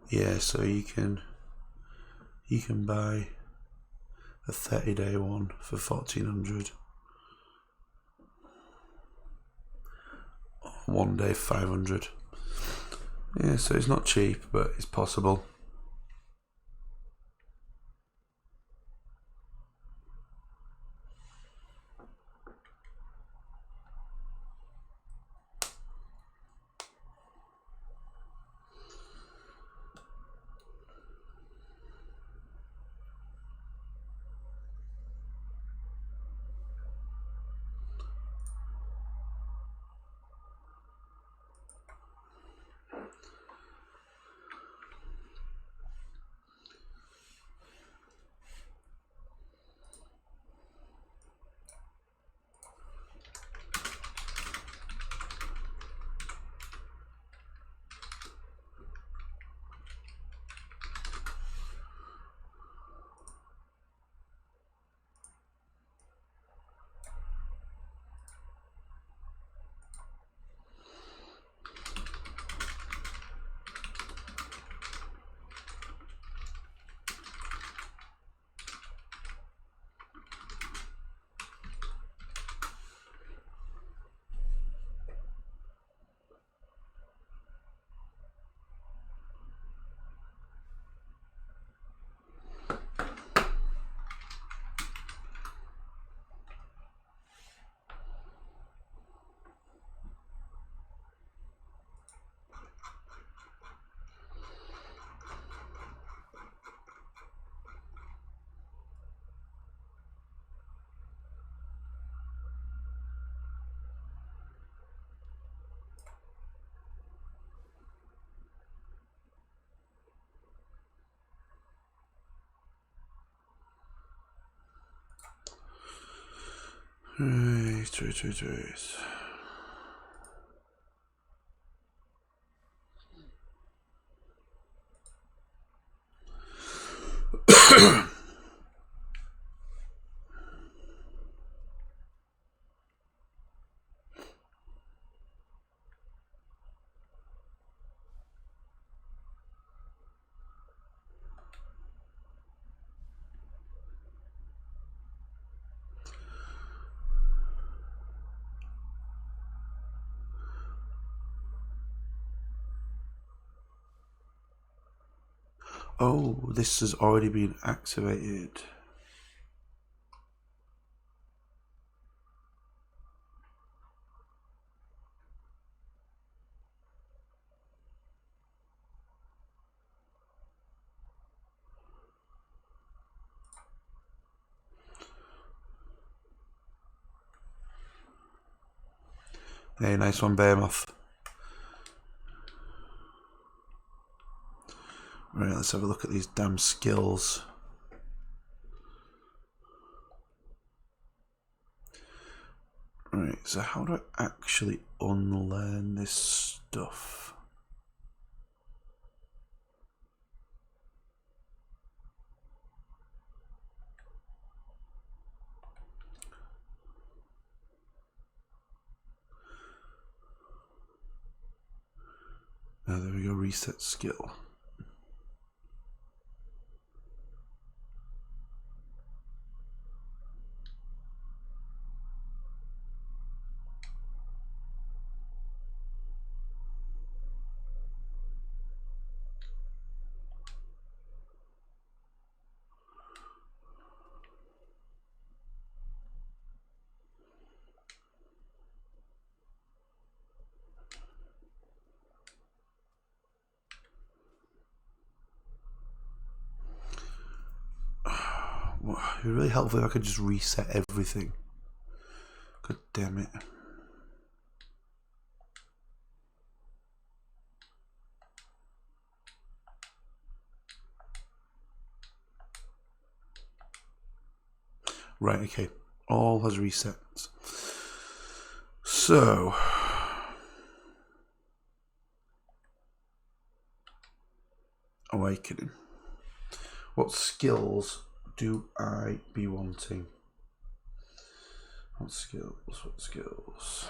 Yeah, so you can buy a 30-day one for 1400. 1 day 500. Yeah, so it's not cheap, but it's possible. Right. Oh, this has already been activated. Hey, nice one, Behemoth. Right, let's have a look at these damn skills. Right, so how do I actually unlearn this stuff? Oh, there we go, reset skill. It'd be really helpful if I could just reset everything. God damn it. Right, okay. All has reset. So, awakening. What skills do I be wanting? What skills?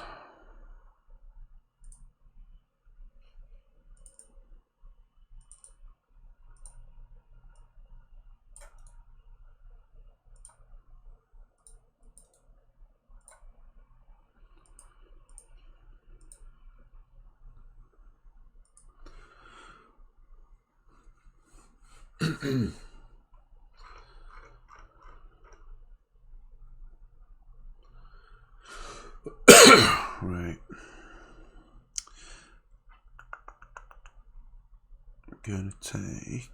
Right. I'm gonna take.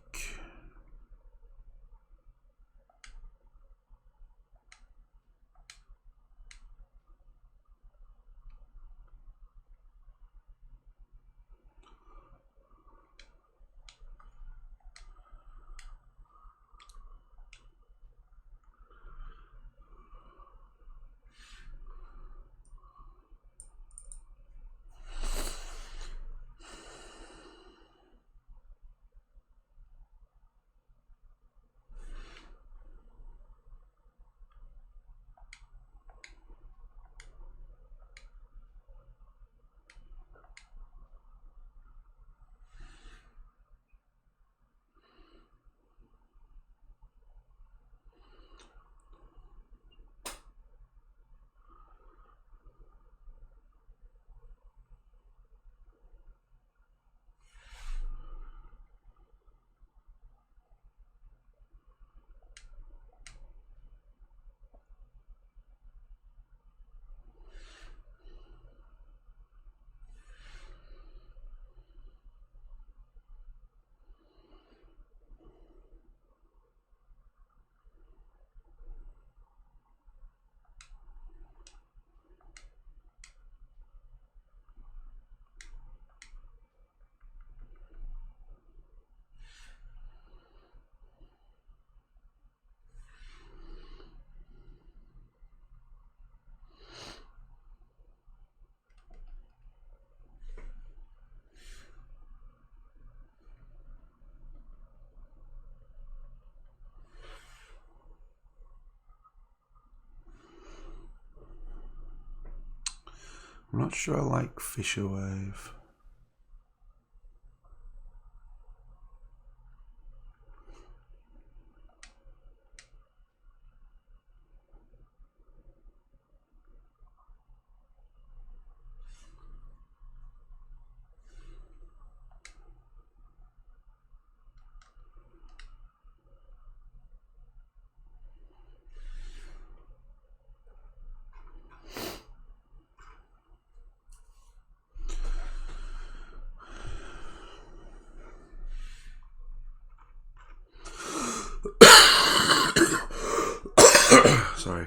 I'm not sure I like Fisher Wave. Sorry.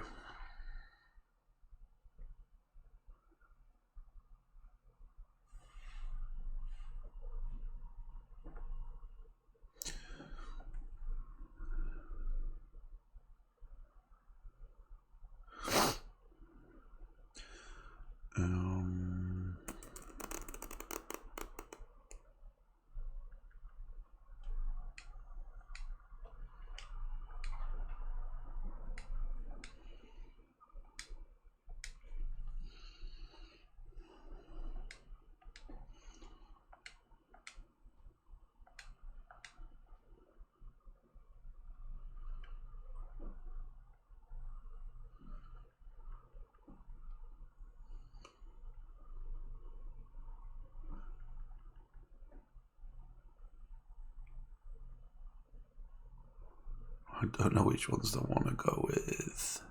I don't know which ones I want to go with.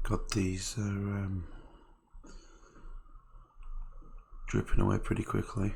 God, these are dripping away pretty quickly.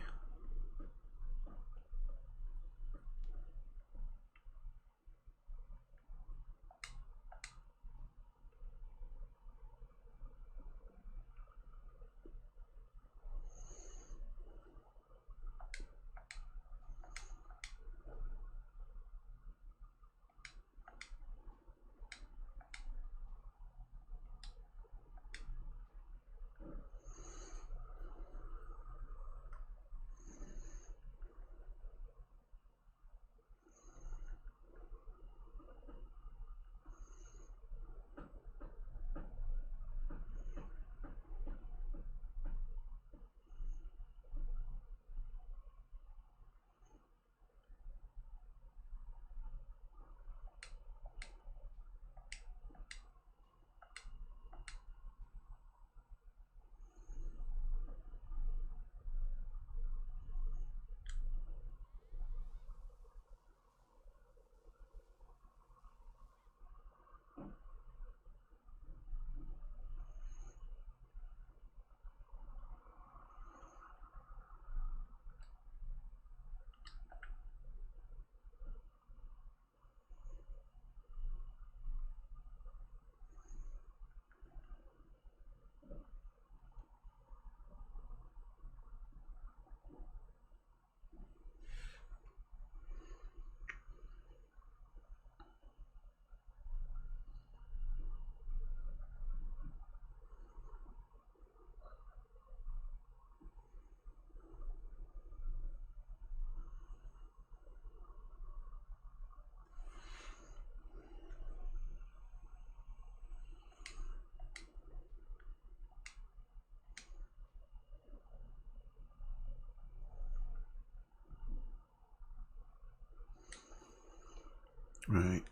Right.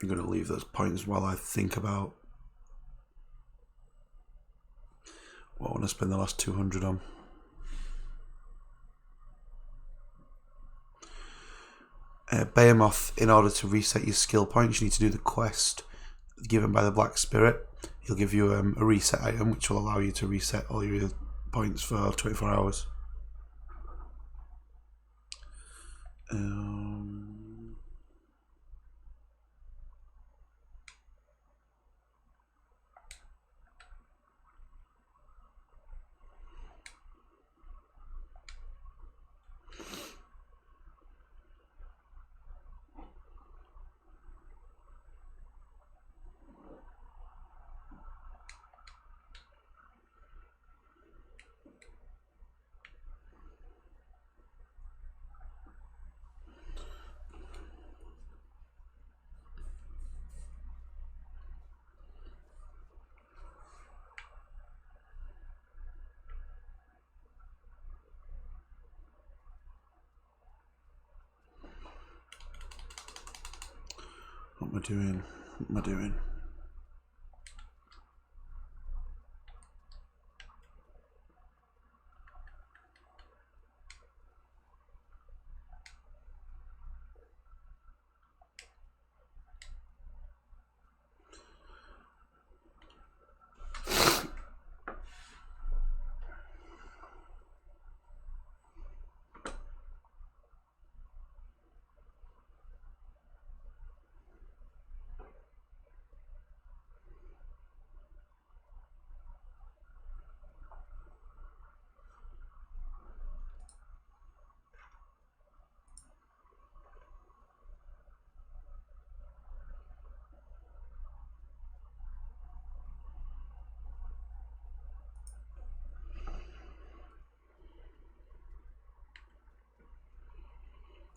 I'm going to leave those points while I think about what I want to spend the last 200 on. Behemoth, in order to reset your skill points, you need to do the quest given by the Black Spirit. He'll give you a reset item, which will allow you to reset all your points for 24 hours. What am I doing? What am I doing?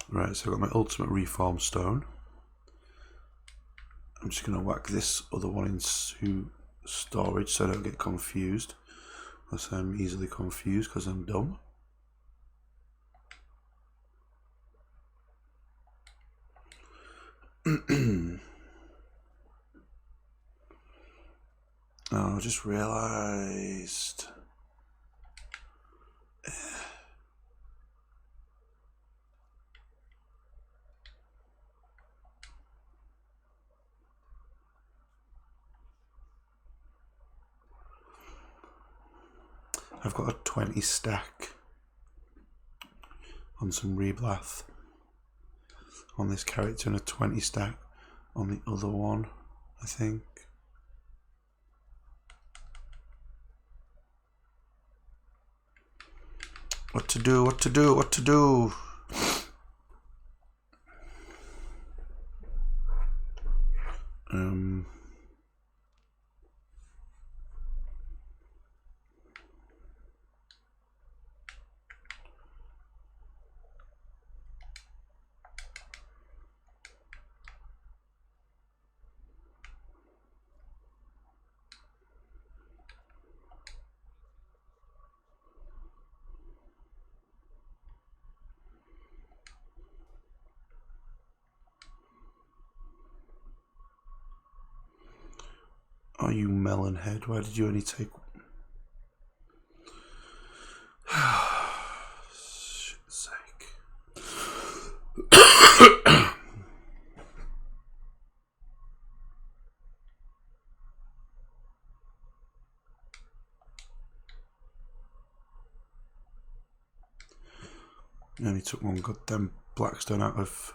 Right, so I've got my ultimate reform stone. I'm just going to whack this other one into storage so I don't get confused. Unless I'm easily confused because I'm dumb. Oh, I just realised. I've got a 20 stack on some reblath on this character and a 20 stack on the other one, I think. What to do, what to do, what to do? Oh, you melon head, why did you only take... Shit's sake. I only took one goddamn blackstone out of...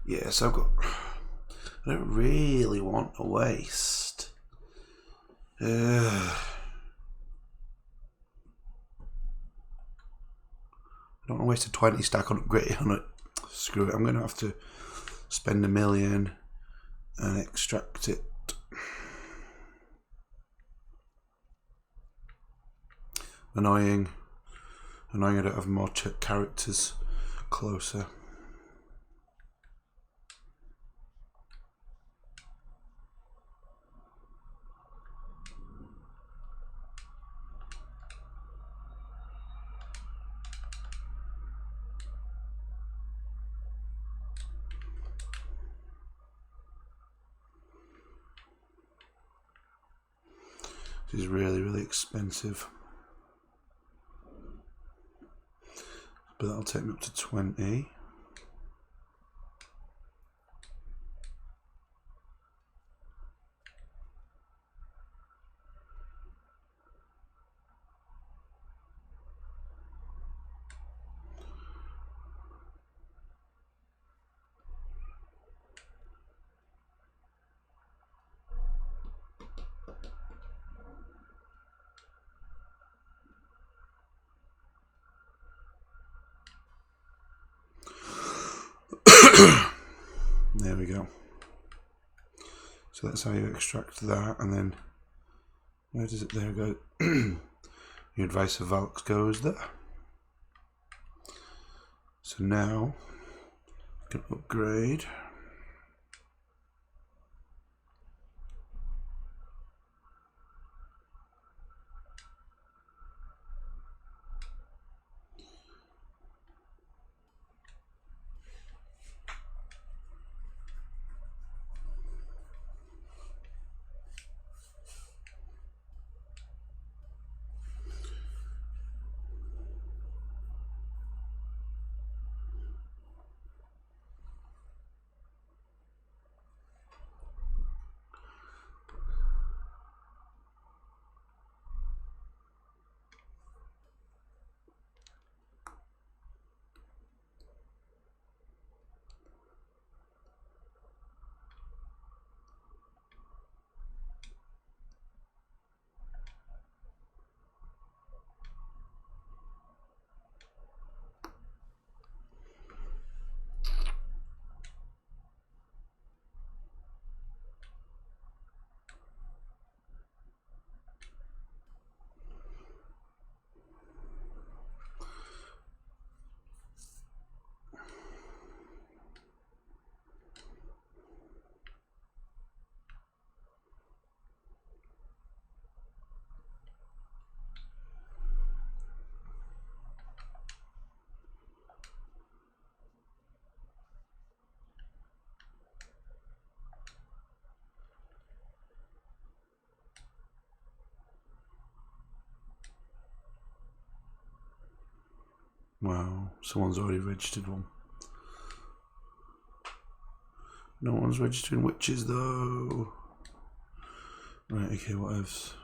Yeah, so I've got. I don't really want to waste. I don't want to waste a 20 stack on gritty on it. Screw it. I'm going to have to spend $1 million and extract it. Annoying. I don't have more characters closer. This is really, really expensive. But that'll take me up to 20. There we go. So that's how you extract that, and then where does it there go? Your advice of Valks goes there. So now I can upgrade. Wow, someone's already registered one. No one's registering witches though. Right, okay, what else?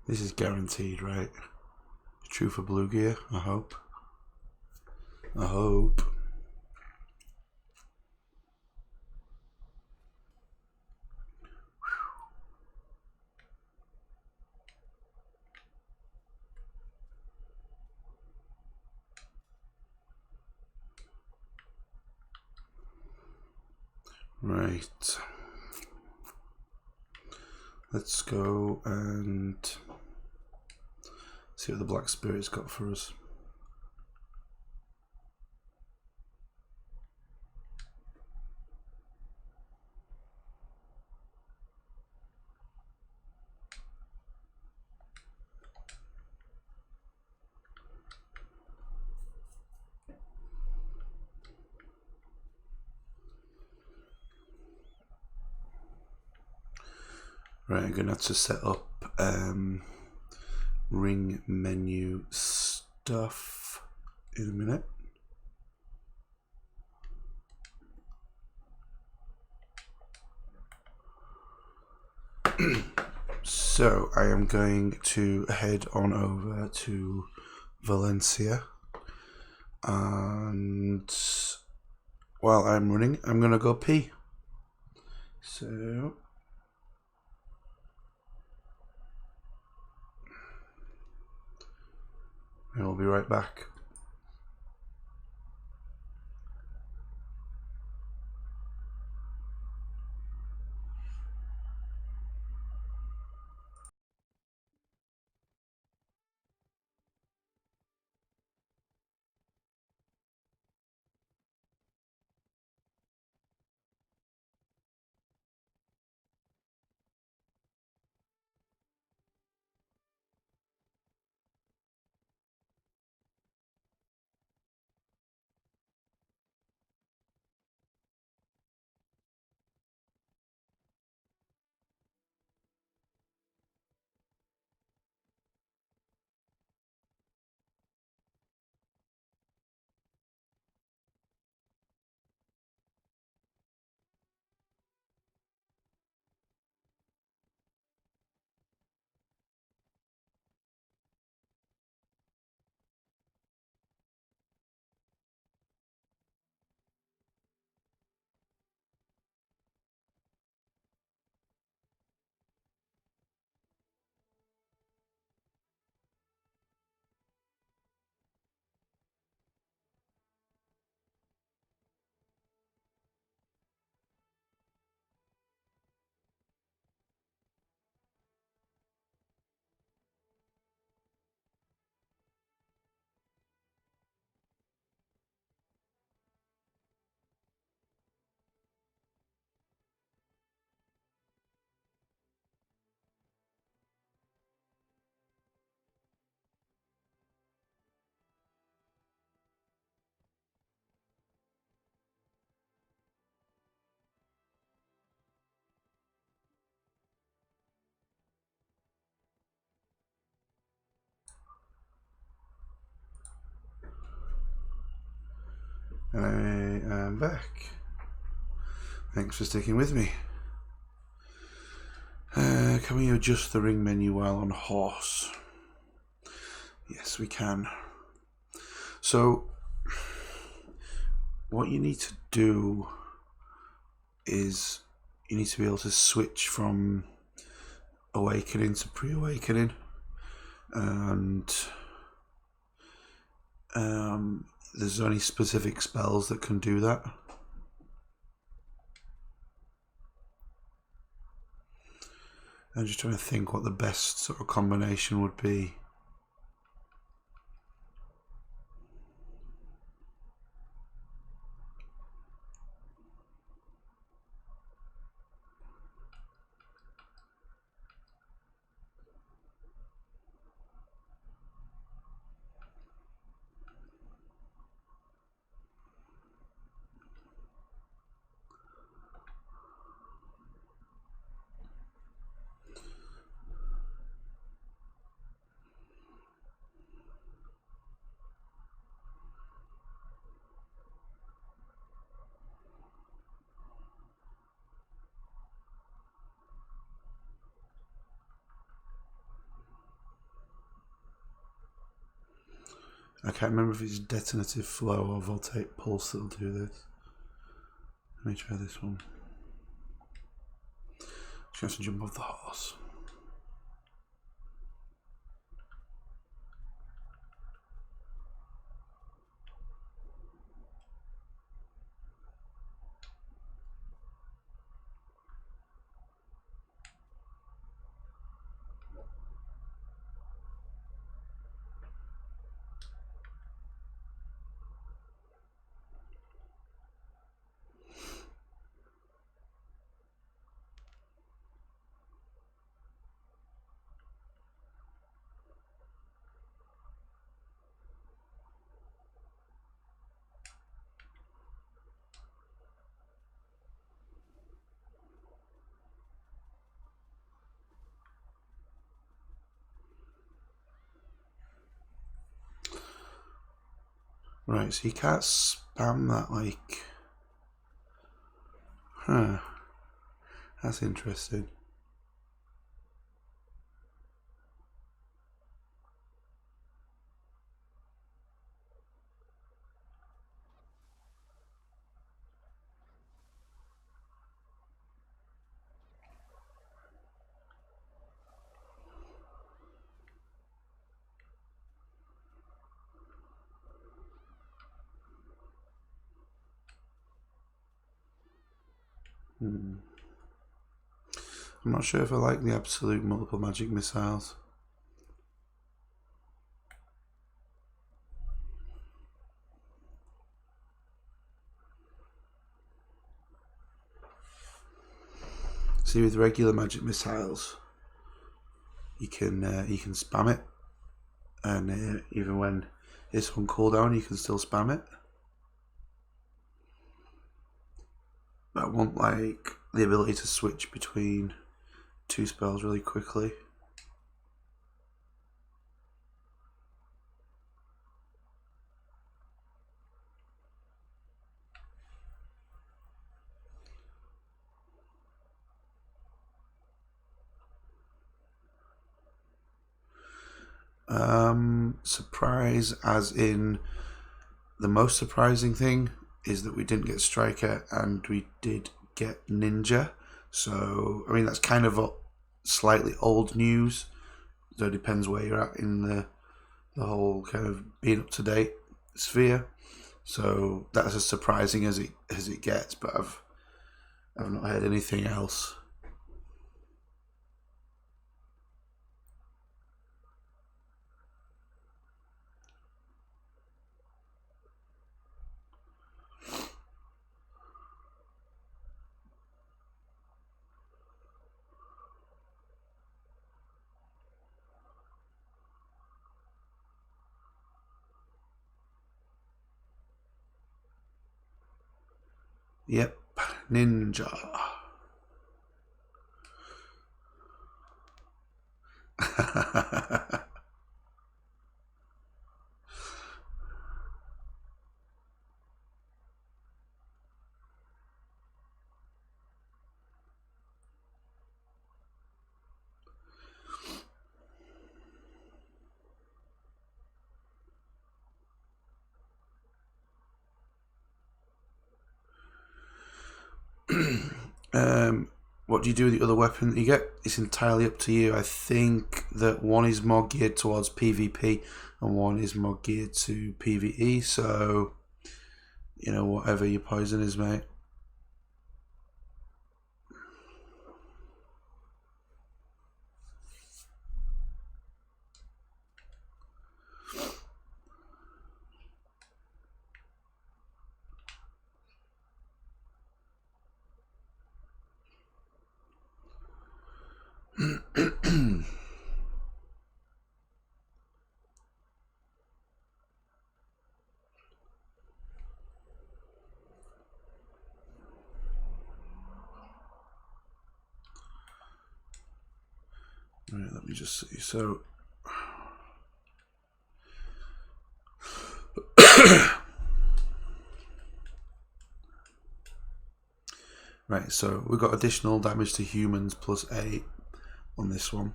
This is guaranteed, right? True for Blue Gear, I hope. I hope. Right. Let's go and see what the Black Spirit's got for us. Right, I'm going to have to set up ring menu stuff in a minute. So I am going to head on over to Valencia, and while I'm running, I'm going to go pee. So I'll be right back. I am back. Thanks for sticking with me. Can we adjust the ring menu while on horse? Yes, we can. So, what you need to do is you need to be able to switch from awakening to pre-awakening, and there's only specific spells that can do that. I'm just trying to think what the best sort of combination would be. I can't remember if it's detonative flow or voltaic pulse that'll do this. Let me try this one. Just have to jump off the horse. Right, so you can't spam that like... Huh. That's interesting. I'm not sure if I like the absolute multiple magic missiles. See, with regular magic missiles, you can spam it, and even when it's on cooldown, you can still spam it. But I want like the ability to switch between two spells really quickly. Surprise as in the most surprising thing is that we didn't get Striker and we did get Ninja. So, I mean, that's kind of a slightly old news. So it depends where you're at in the whole kind of being up to date sphere. So that's as surprising as it gets, but I've not heard anything else. Yep, Ninja. What do you do with the other weapon that you get? It's entirely up to you. I think that one is more geared towards PvP and one is more geared to PvE. So, you know, whatever your poison is, mate. Right, let me just see. So, right, so we've got additional damage to humans plus 8 on this one.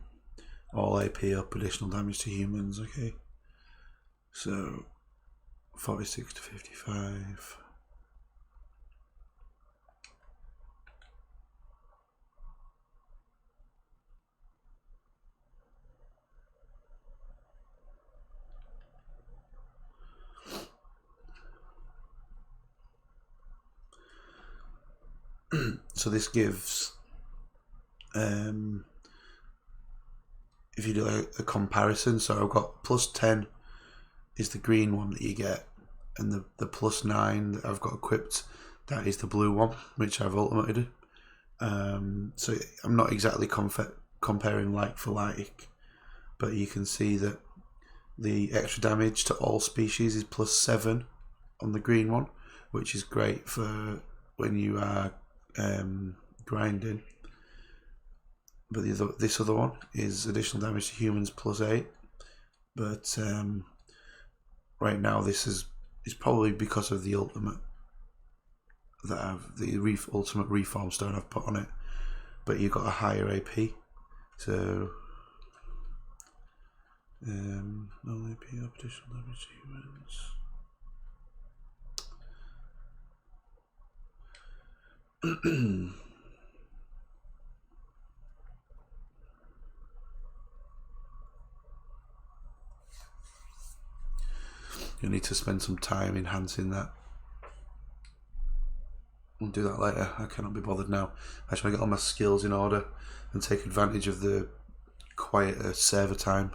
All AP up, additional damage to humans, okay. So, 46 to 55. So this gives, if you do a comparison, so I've got plus 10 is the green one that you get, and the plus 9 that I've got equipped, that is the blue one, which I've ultimated. So I'm not exactly comparing like for like, but you can see that the extra damage to all species is plus 7 on the green one, which is great for when you are grinding. But this other one is additional damage to humans plus 8. But right now this is probably because of the ultimate that ultimate reform stone I've put on it. But you've got a higher AP, so no AP up additional damage to humans. You'll need to spend some time enhancing that. I'll do that later. I cannot be bothered now. I just want to get all my skills in order and take advantage of the quieter server time.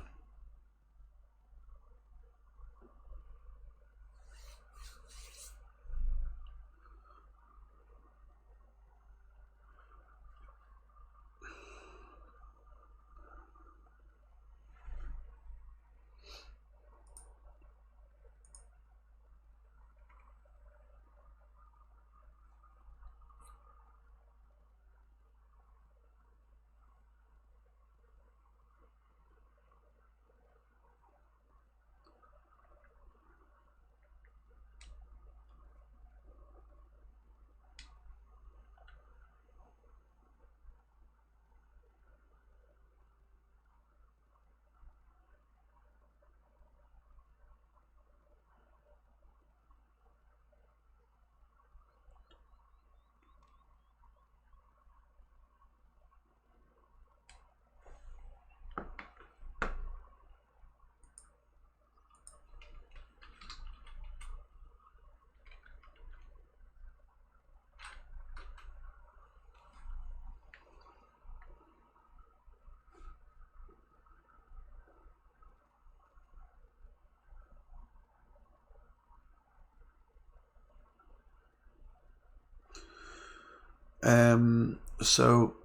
So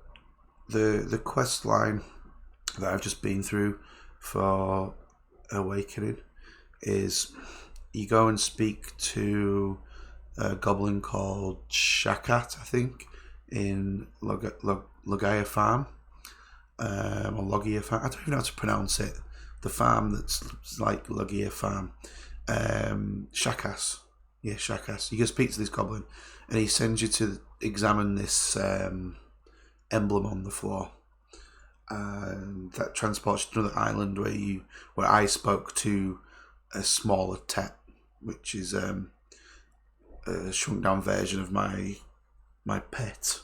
the quest line that I've just been through for Awakening is you go and speak to a goblin called Shakat, I think, in Logia Farm, or Logia Farm. I don't even know how to pronounce it. The farm that's like Logia Farm, Shakas. Yeah, Shakas. You can speak to this goblin, and he sends you to examine this emblem on the floor, and that transports you to another island where I spoke to a smaller Tet, which is a shrunk down version of my pet.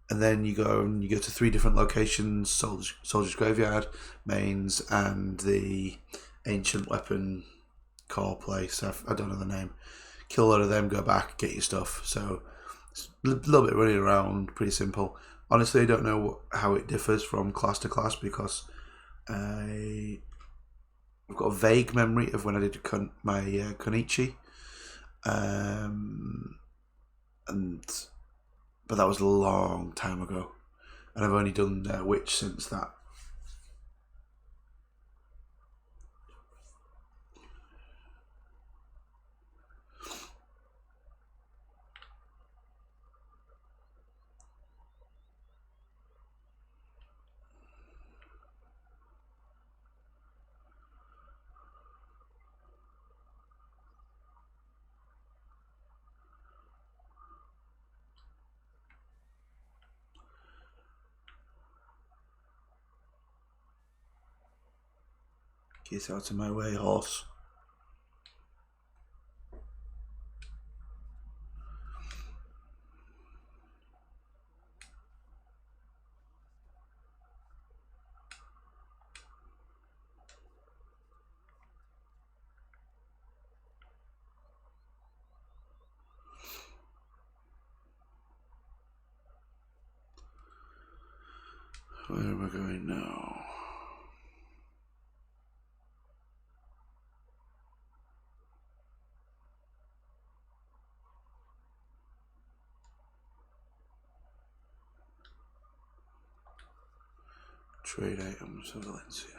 And then you go to 3 different locations: Soldier's Graveyard, Mains, and the Ancient Weapon Core place. I don't know the name. Kill a lot of them, go back, get your stuff. So it's a little bit running around, pretty simple. Honestly, I don't know how it differs from class to class, because I've got a vague memory of when I did my Konichi, but that was a long time ago, and I've only done Witch since that. Get out of my way, horse. Where am I going now? Trade items of Valencia.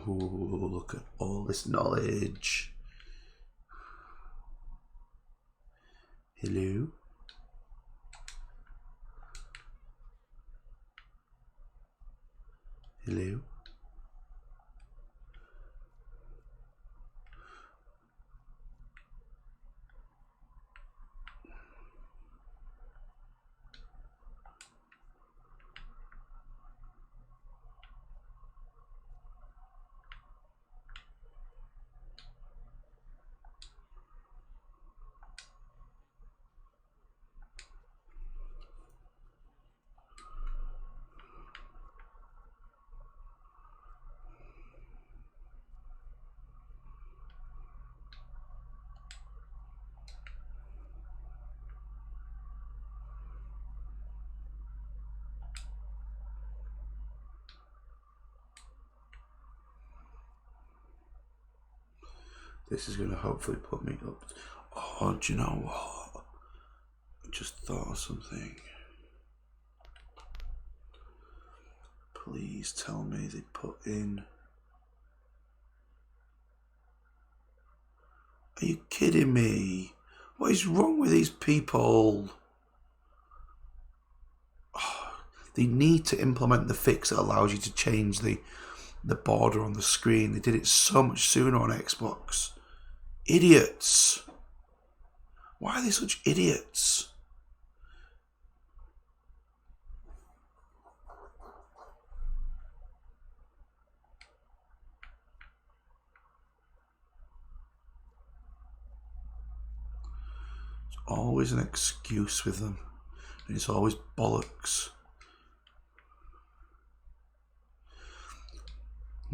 Oh, look at all this knowledge. Hello? Hello? This is going to hopefully put me up. Oh, do you know what? I just thought of something. Please tell me they put in... Are you kidding me? What is wrong with these people? Oh, they need to implement the fix that allows you to change the border on the screen. They did it so much sooner on Xbox. Idiots. Why are they such idiots? It's always an excuse with them. And it's always bollocks.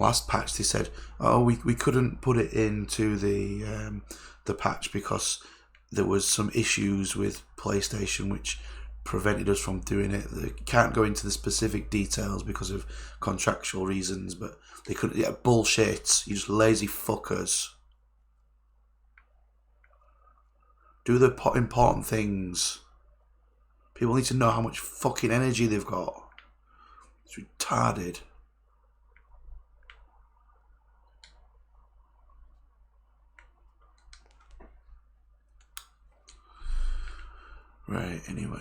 Last patch they said, oh, we couldn't put it into the patch because there was some issues with PlayStation which prevented us from doing it. They can't go into the specific details because of contractual reasons, but they couldn't. Yeah, bullshit. You just lazy fuckers. Do the important things. People need to know how much fucking energy they've got. It's retarded. Right, anyway.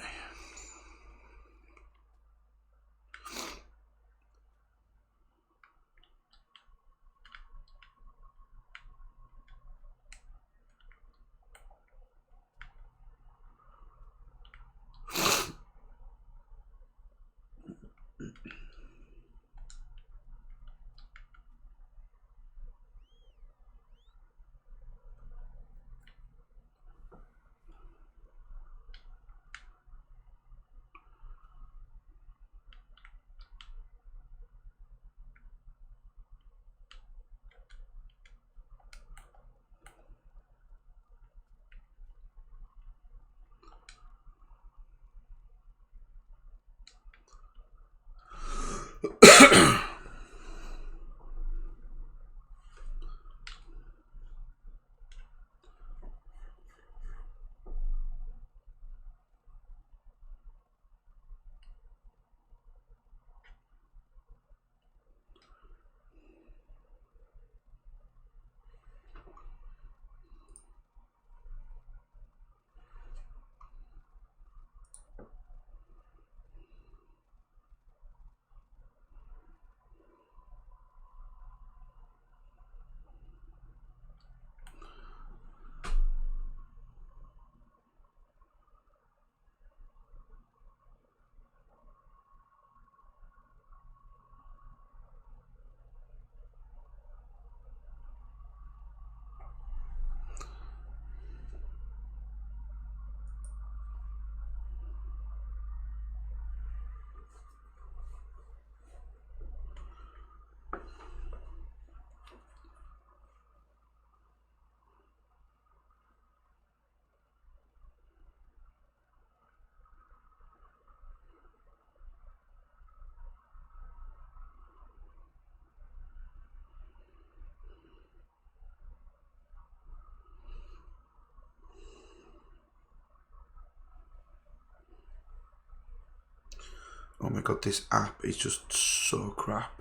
Oh my god, this app is just so crap.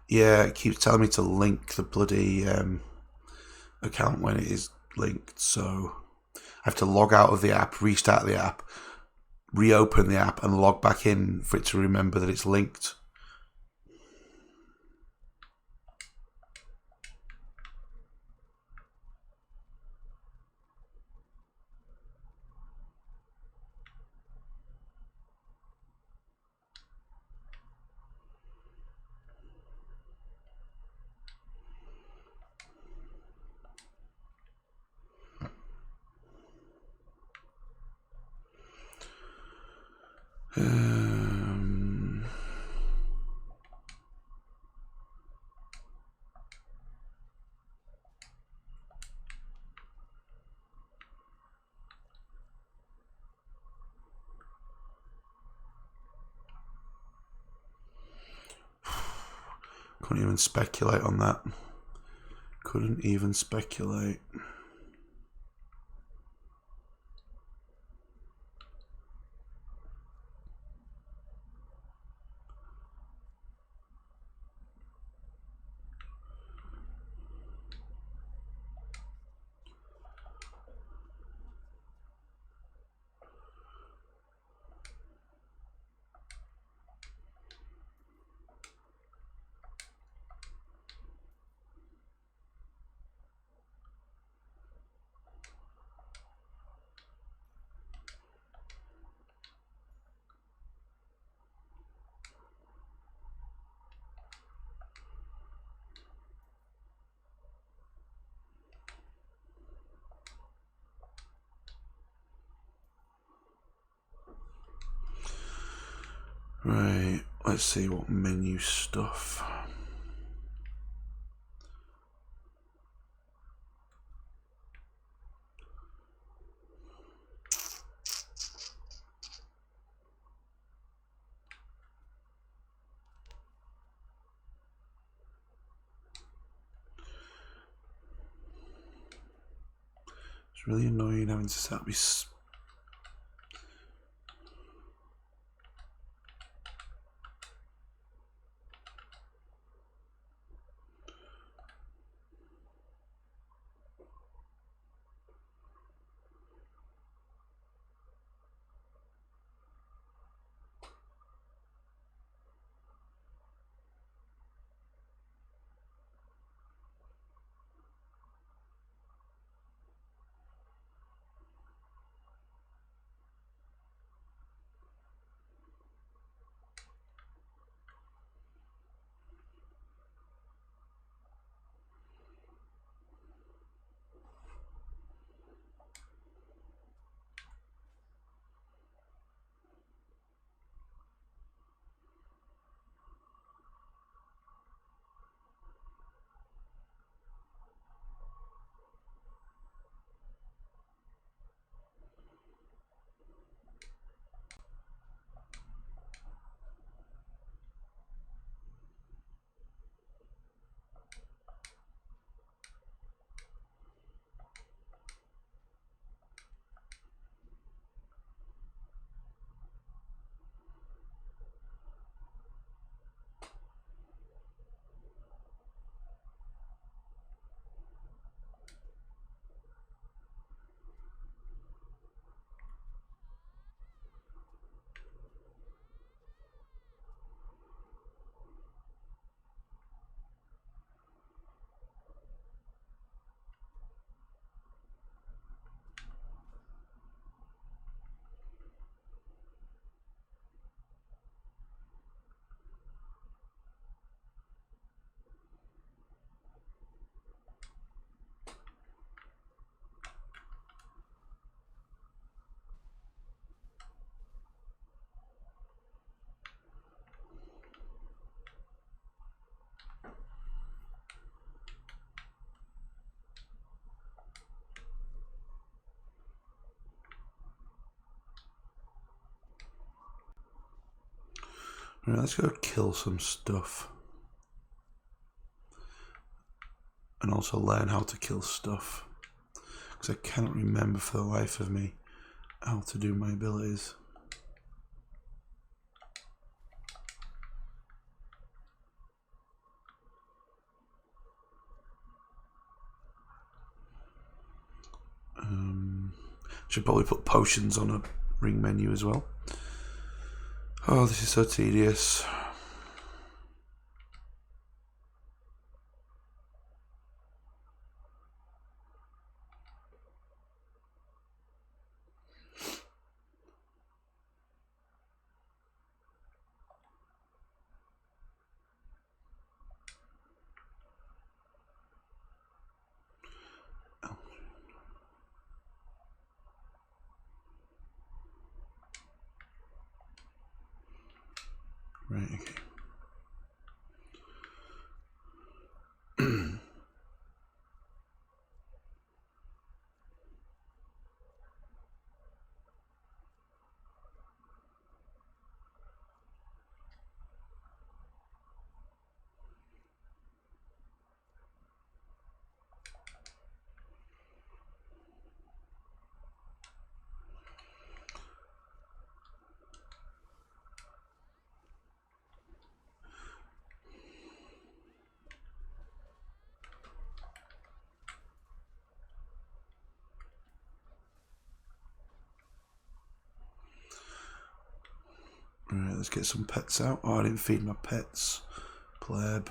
Yeah, it keeps telling me to link the bloody account when it is linked, so I have to log out of the app, restart the app, reopen the app, and log back in for it to remember that it's linked. Couldn't even speculate on that. Couldn't even speculate. Right, let's see what menu stuff. It's really annoying having to set up this. Right, let's go kill some stuff. And also learn how to kill stuff. Because I cannot remember for the life of me how to do my abilities. Should probably put potions on a ring menu as well. Oh, this is so tedious. Right, okay. Right, let's get some pets out. Oh, I didn't feed my pets. Pleb.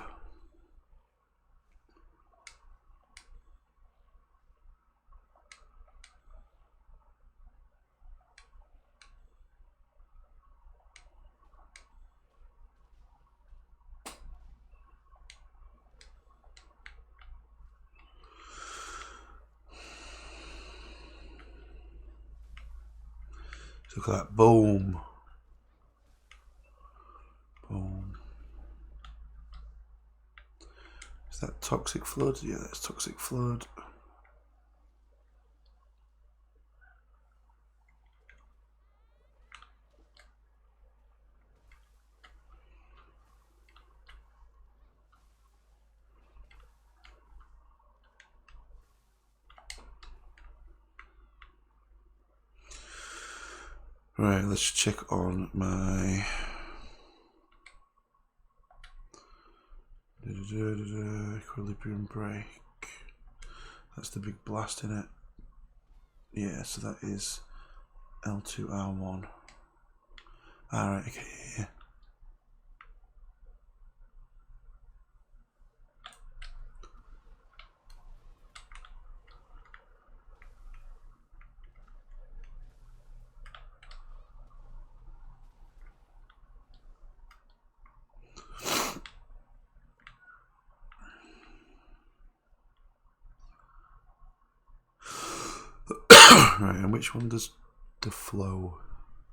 Look at that. Boom. Boom. Is that toxic flood? Yeah, that's toxic flood. Right, let's check on my equilibrium break. That's the big blast in it. Yeah, so that is L2R1. Alright, okay, yeah. Right, and which one does the flow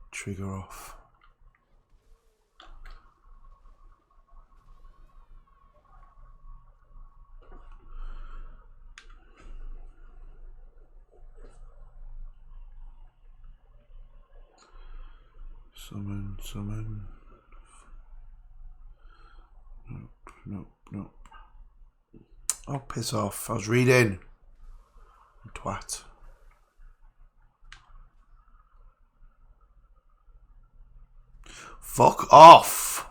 trigger off? Summon, summon. Nope, nope, nope. Oh, piss off. I was reading. Twat. Fuck off.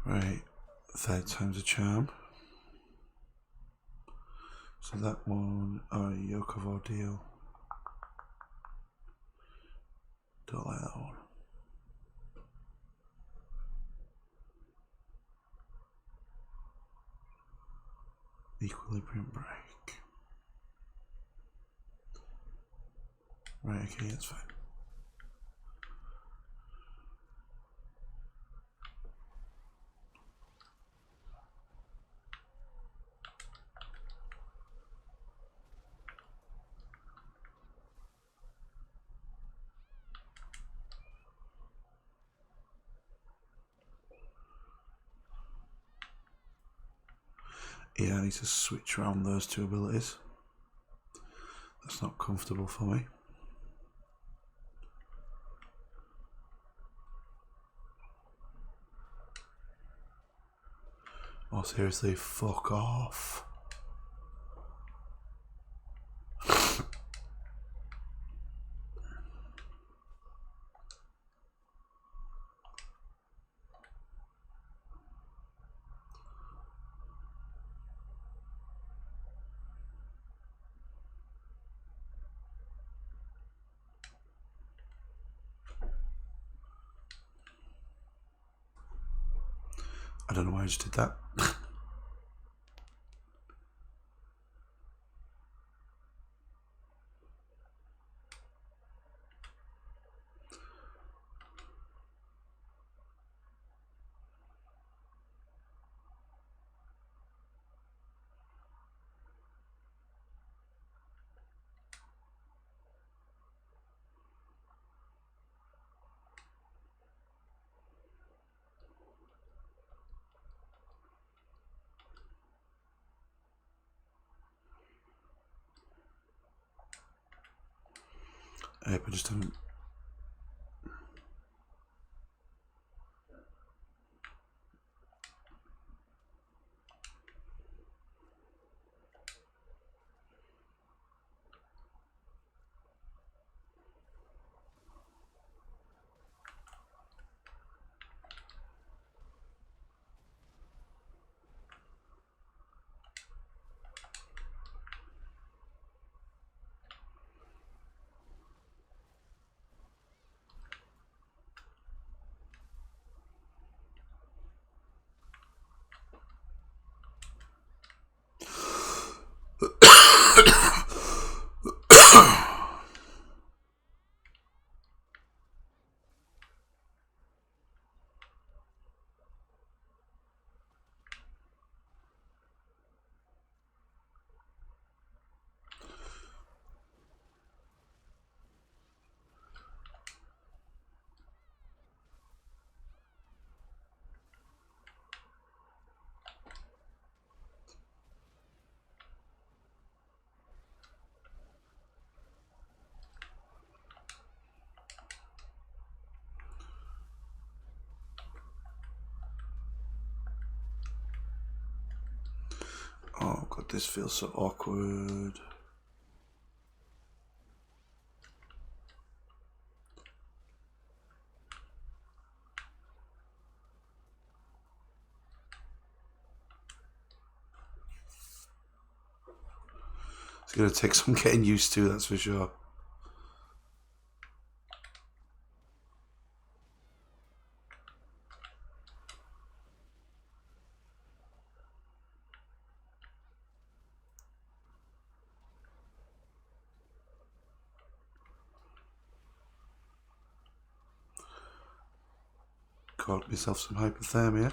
Right, third time's a charm. So that one, oh, Yoke of Ordeal. Don't like that one. Equilibrium break. Right, okay, that's fine. Yeah, I need to switch around those two abilities. That's not comfortable for me. Oh, seriously, fuck off. I don't know why I just did that. I just haven't. Oh god, this feels so awkward. It's going to take some getting used to, that's for sure. Caught myself some hypothermia.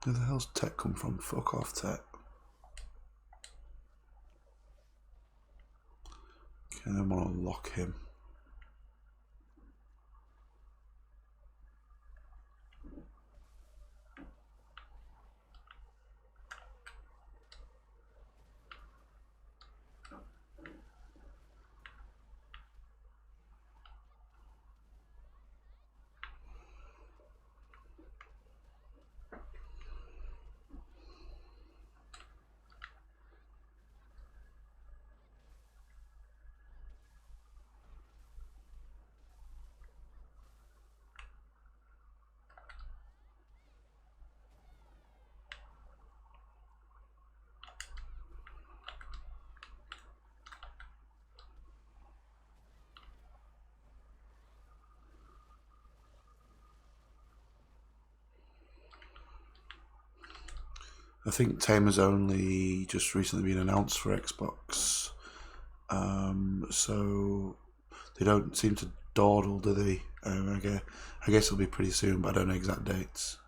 Where the hell's Tech come from? Fuck off, Tech. Okay, I want to lock him. I think Tamer's only just recently been announced for Xbox, so they don't seem to dawdle, do they? I guess it'll be pretty soon, but I don't know exact dates.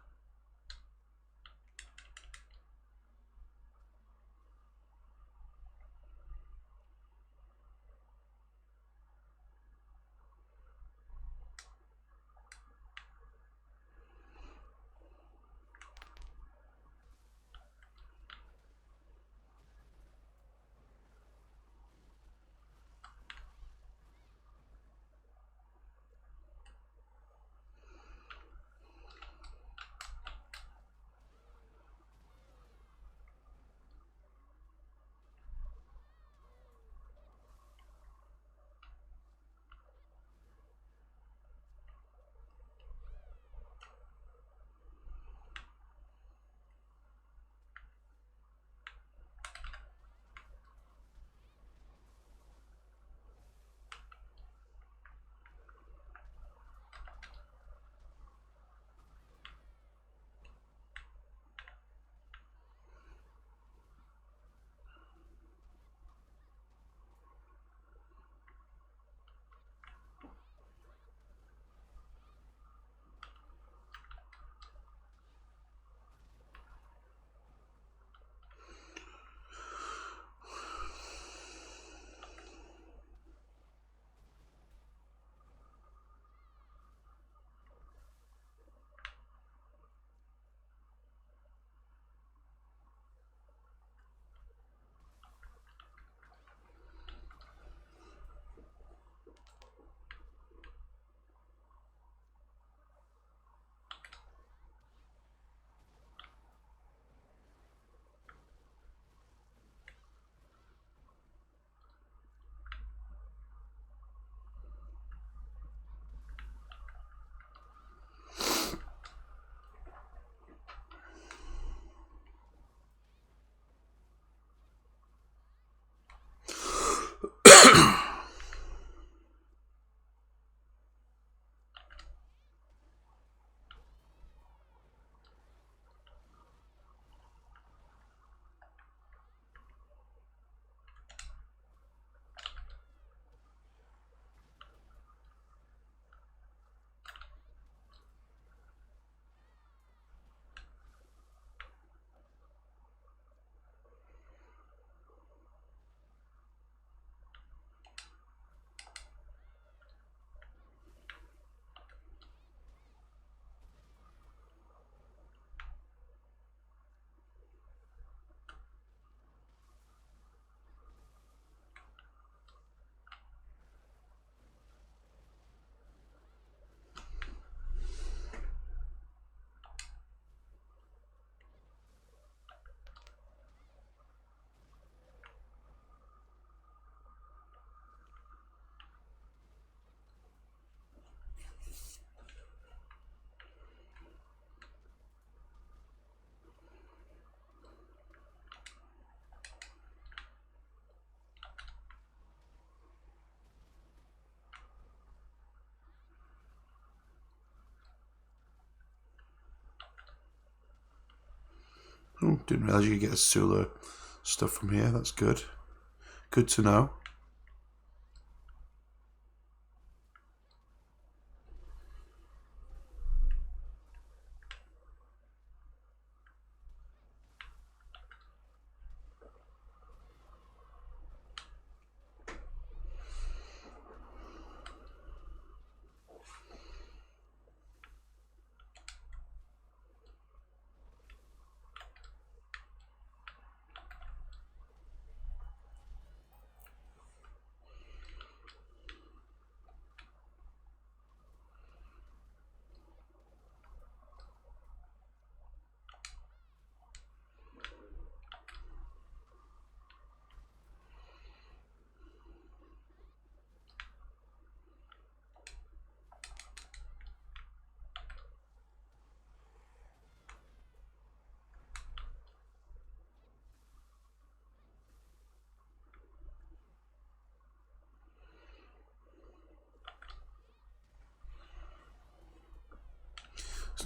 Oh, didn't realise you could get Sula stuff from here. That's good. Good to know.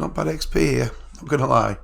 not bad XP here, not gonna lie.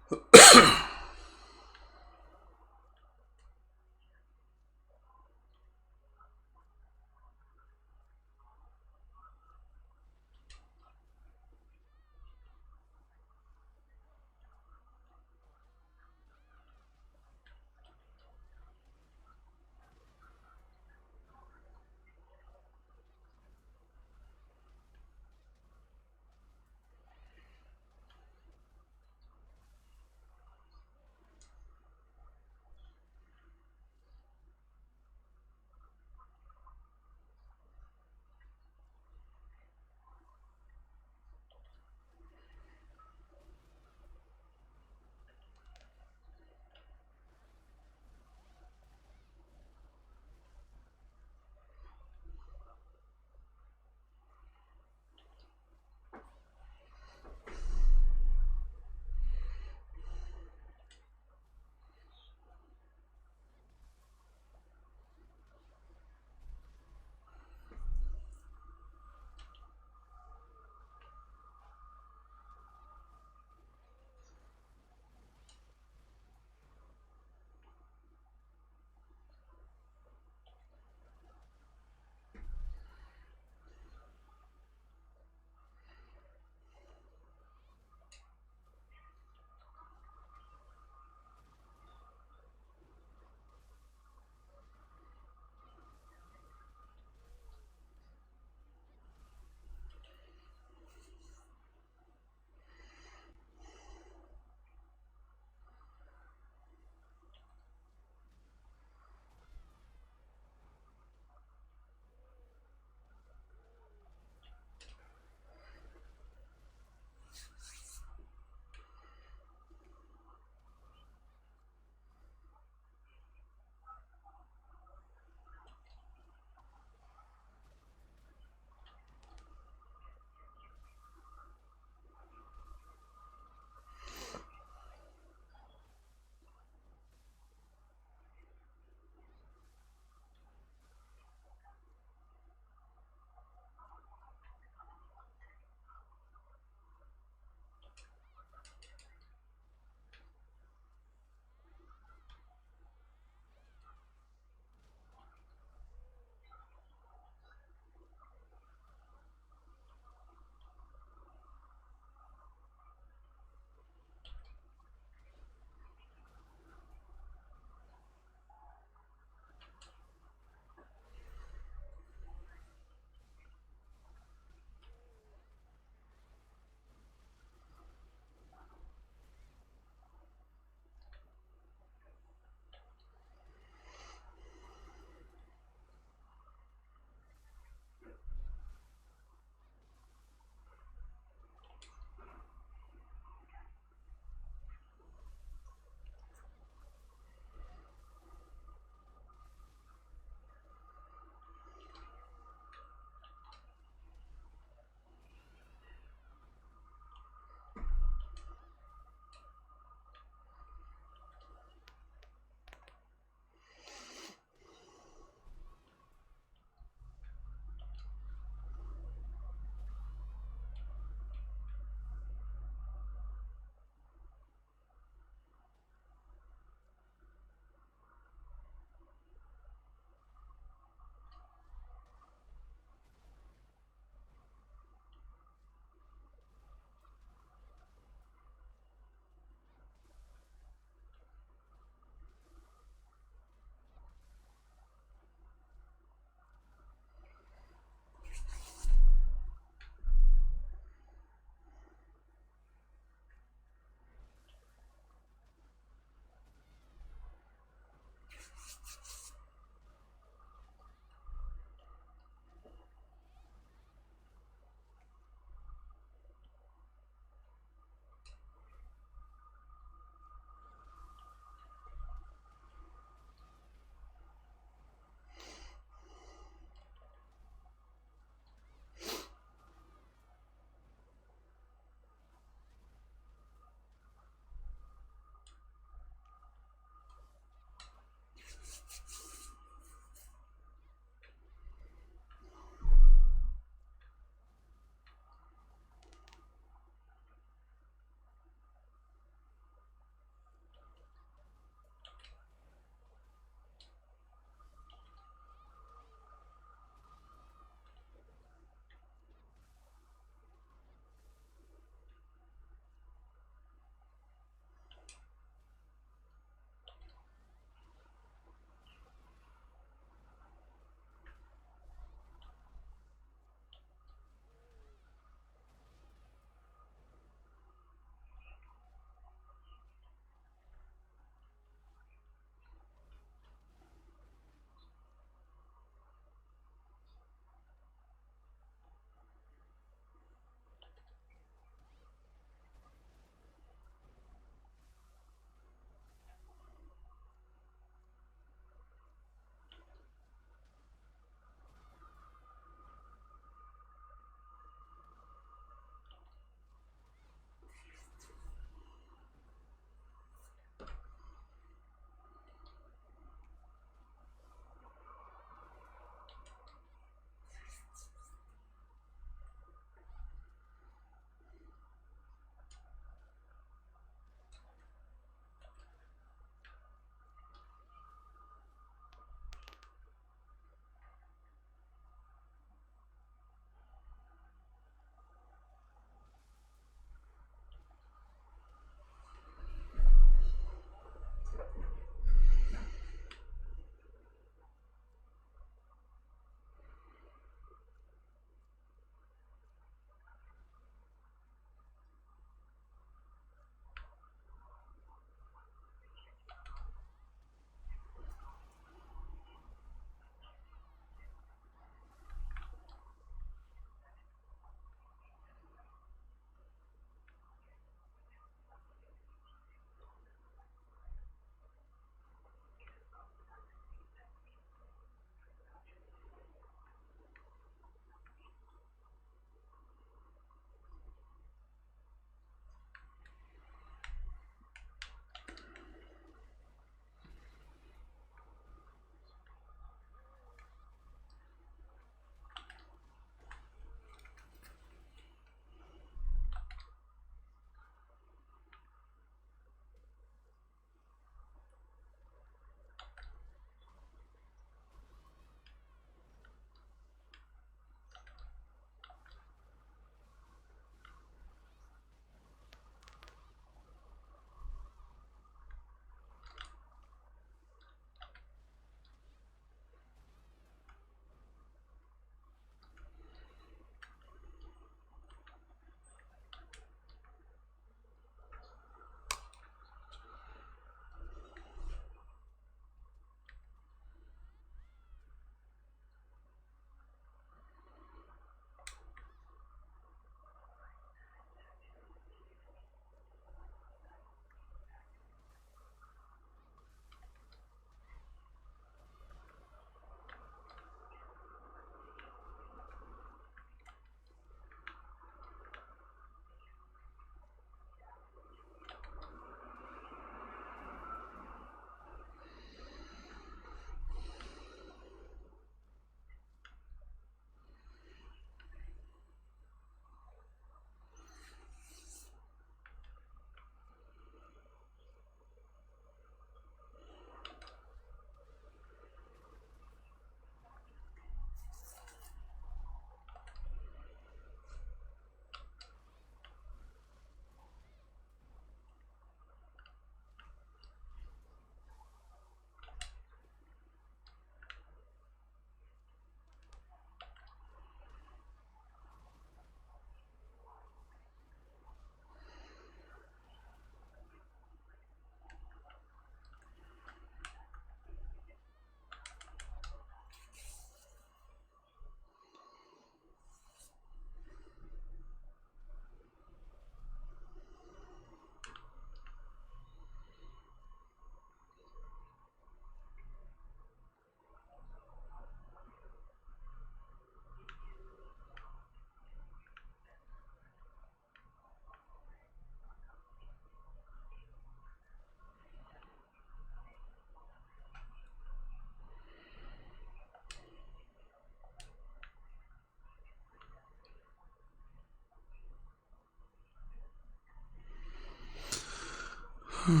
Vendor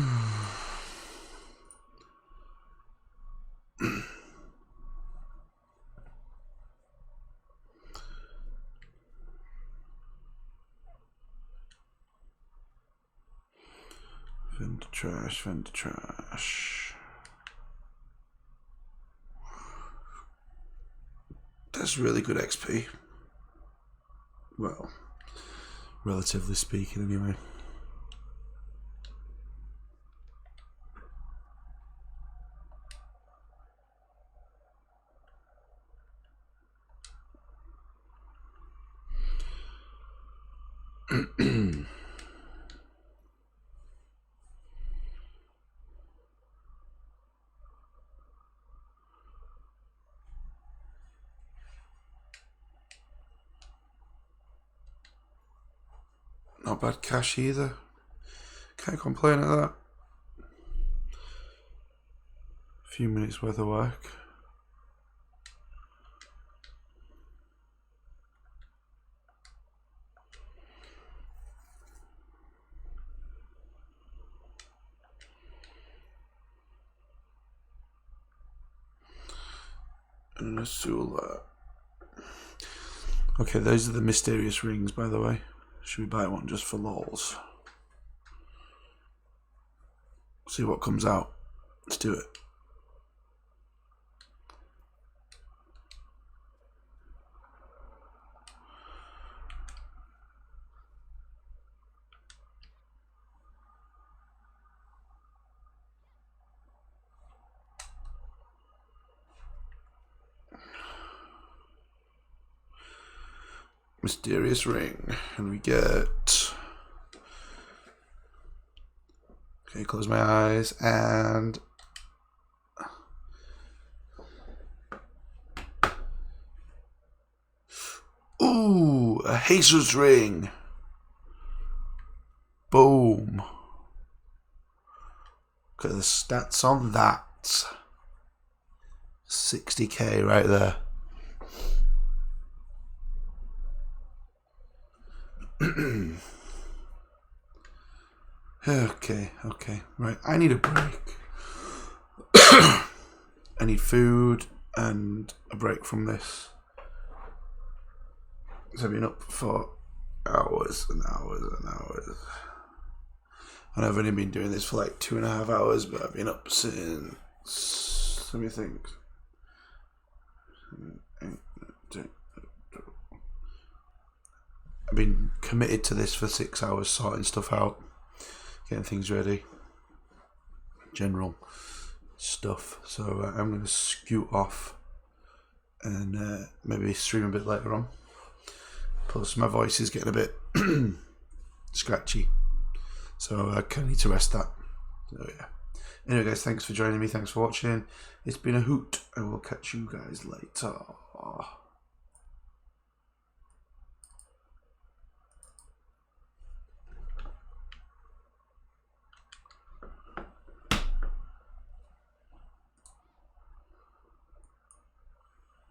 trash, vendor trash. That's really good XP. Well, relatively speaking, anyway. Not bad cash either. Can't complain at that. A few minutes worth of work. And a Sula. Okay, those are the mysterious rings, by the way. Should we buy one just for lols? See what comes out. Let's do it. Mysterious ring, and we get. Okay, close my eyes and. Ooh, a Jesus ring. Boom. Look at the stats on that. 60k right there. Okay, right. I need a break. I need food and a break from this. I've been up for hours and hours and hours. And I've only been doing this for like 2.5 hours, but I've been up since, let me think. I've been committed to this for 6 hours, sorting stuff out, getting things ready, general stuff. So I'm going to scoot off and maybe stream a bit later on. Plus my voice is getting a bit scratchy, so I kind of need to rest that. So yeah. Anyway guys, thanks for joining me, thanks for watching. It's been a hoot, and we'll catch you guys later.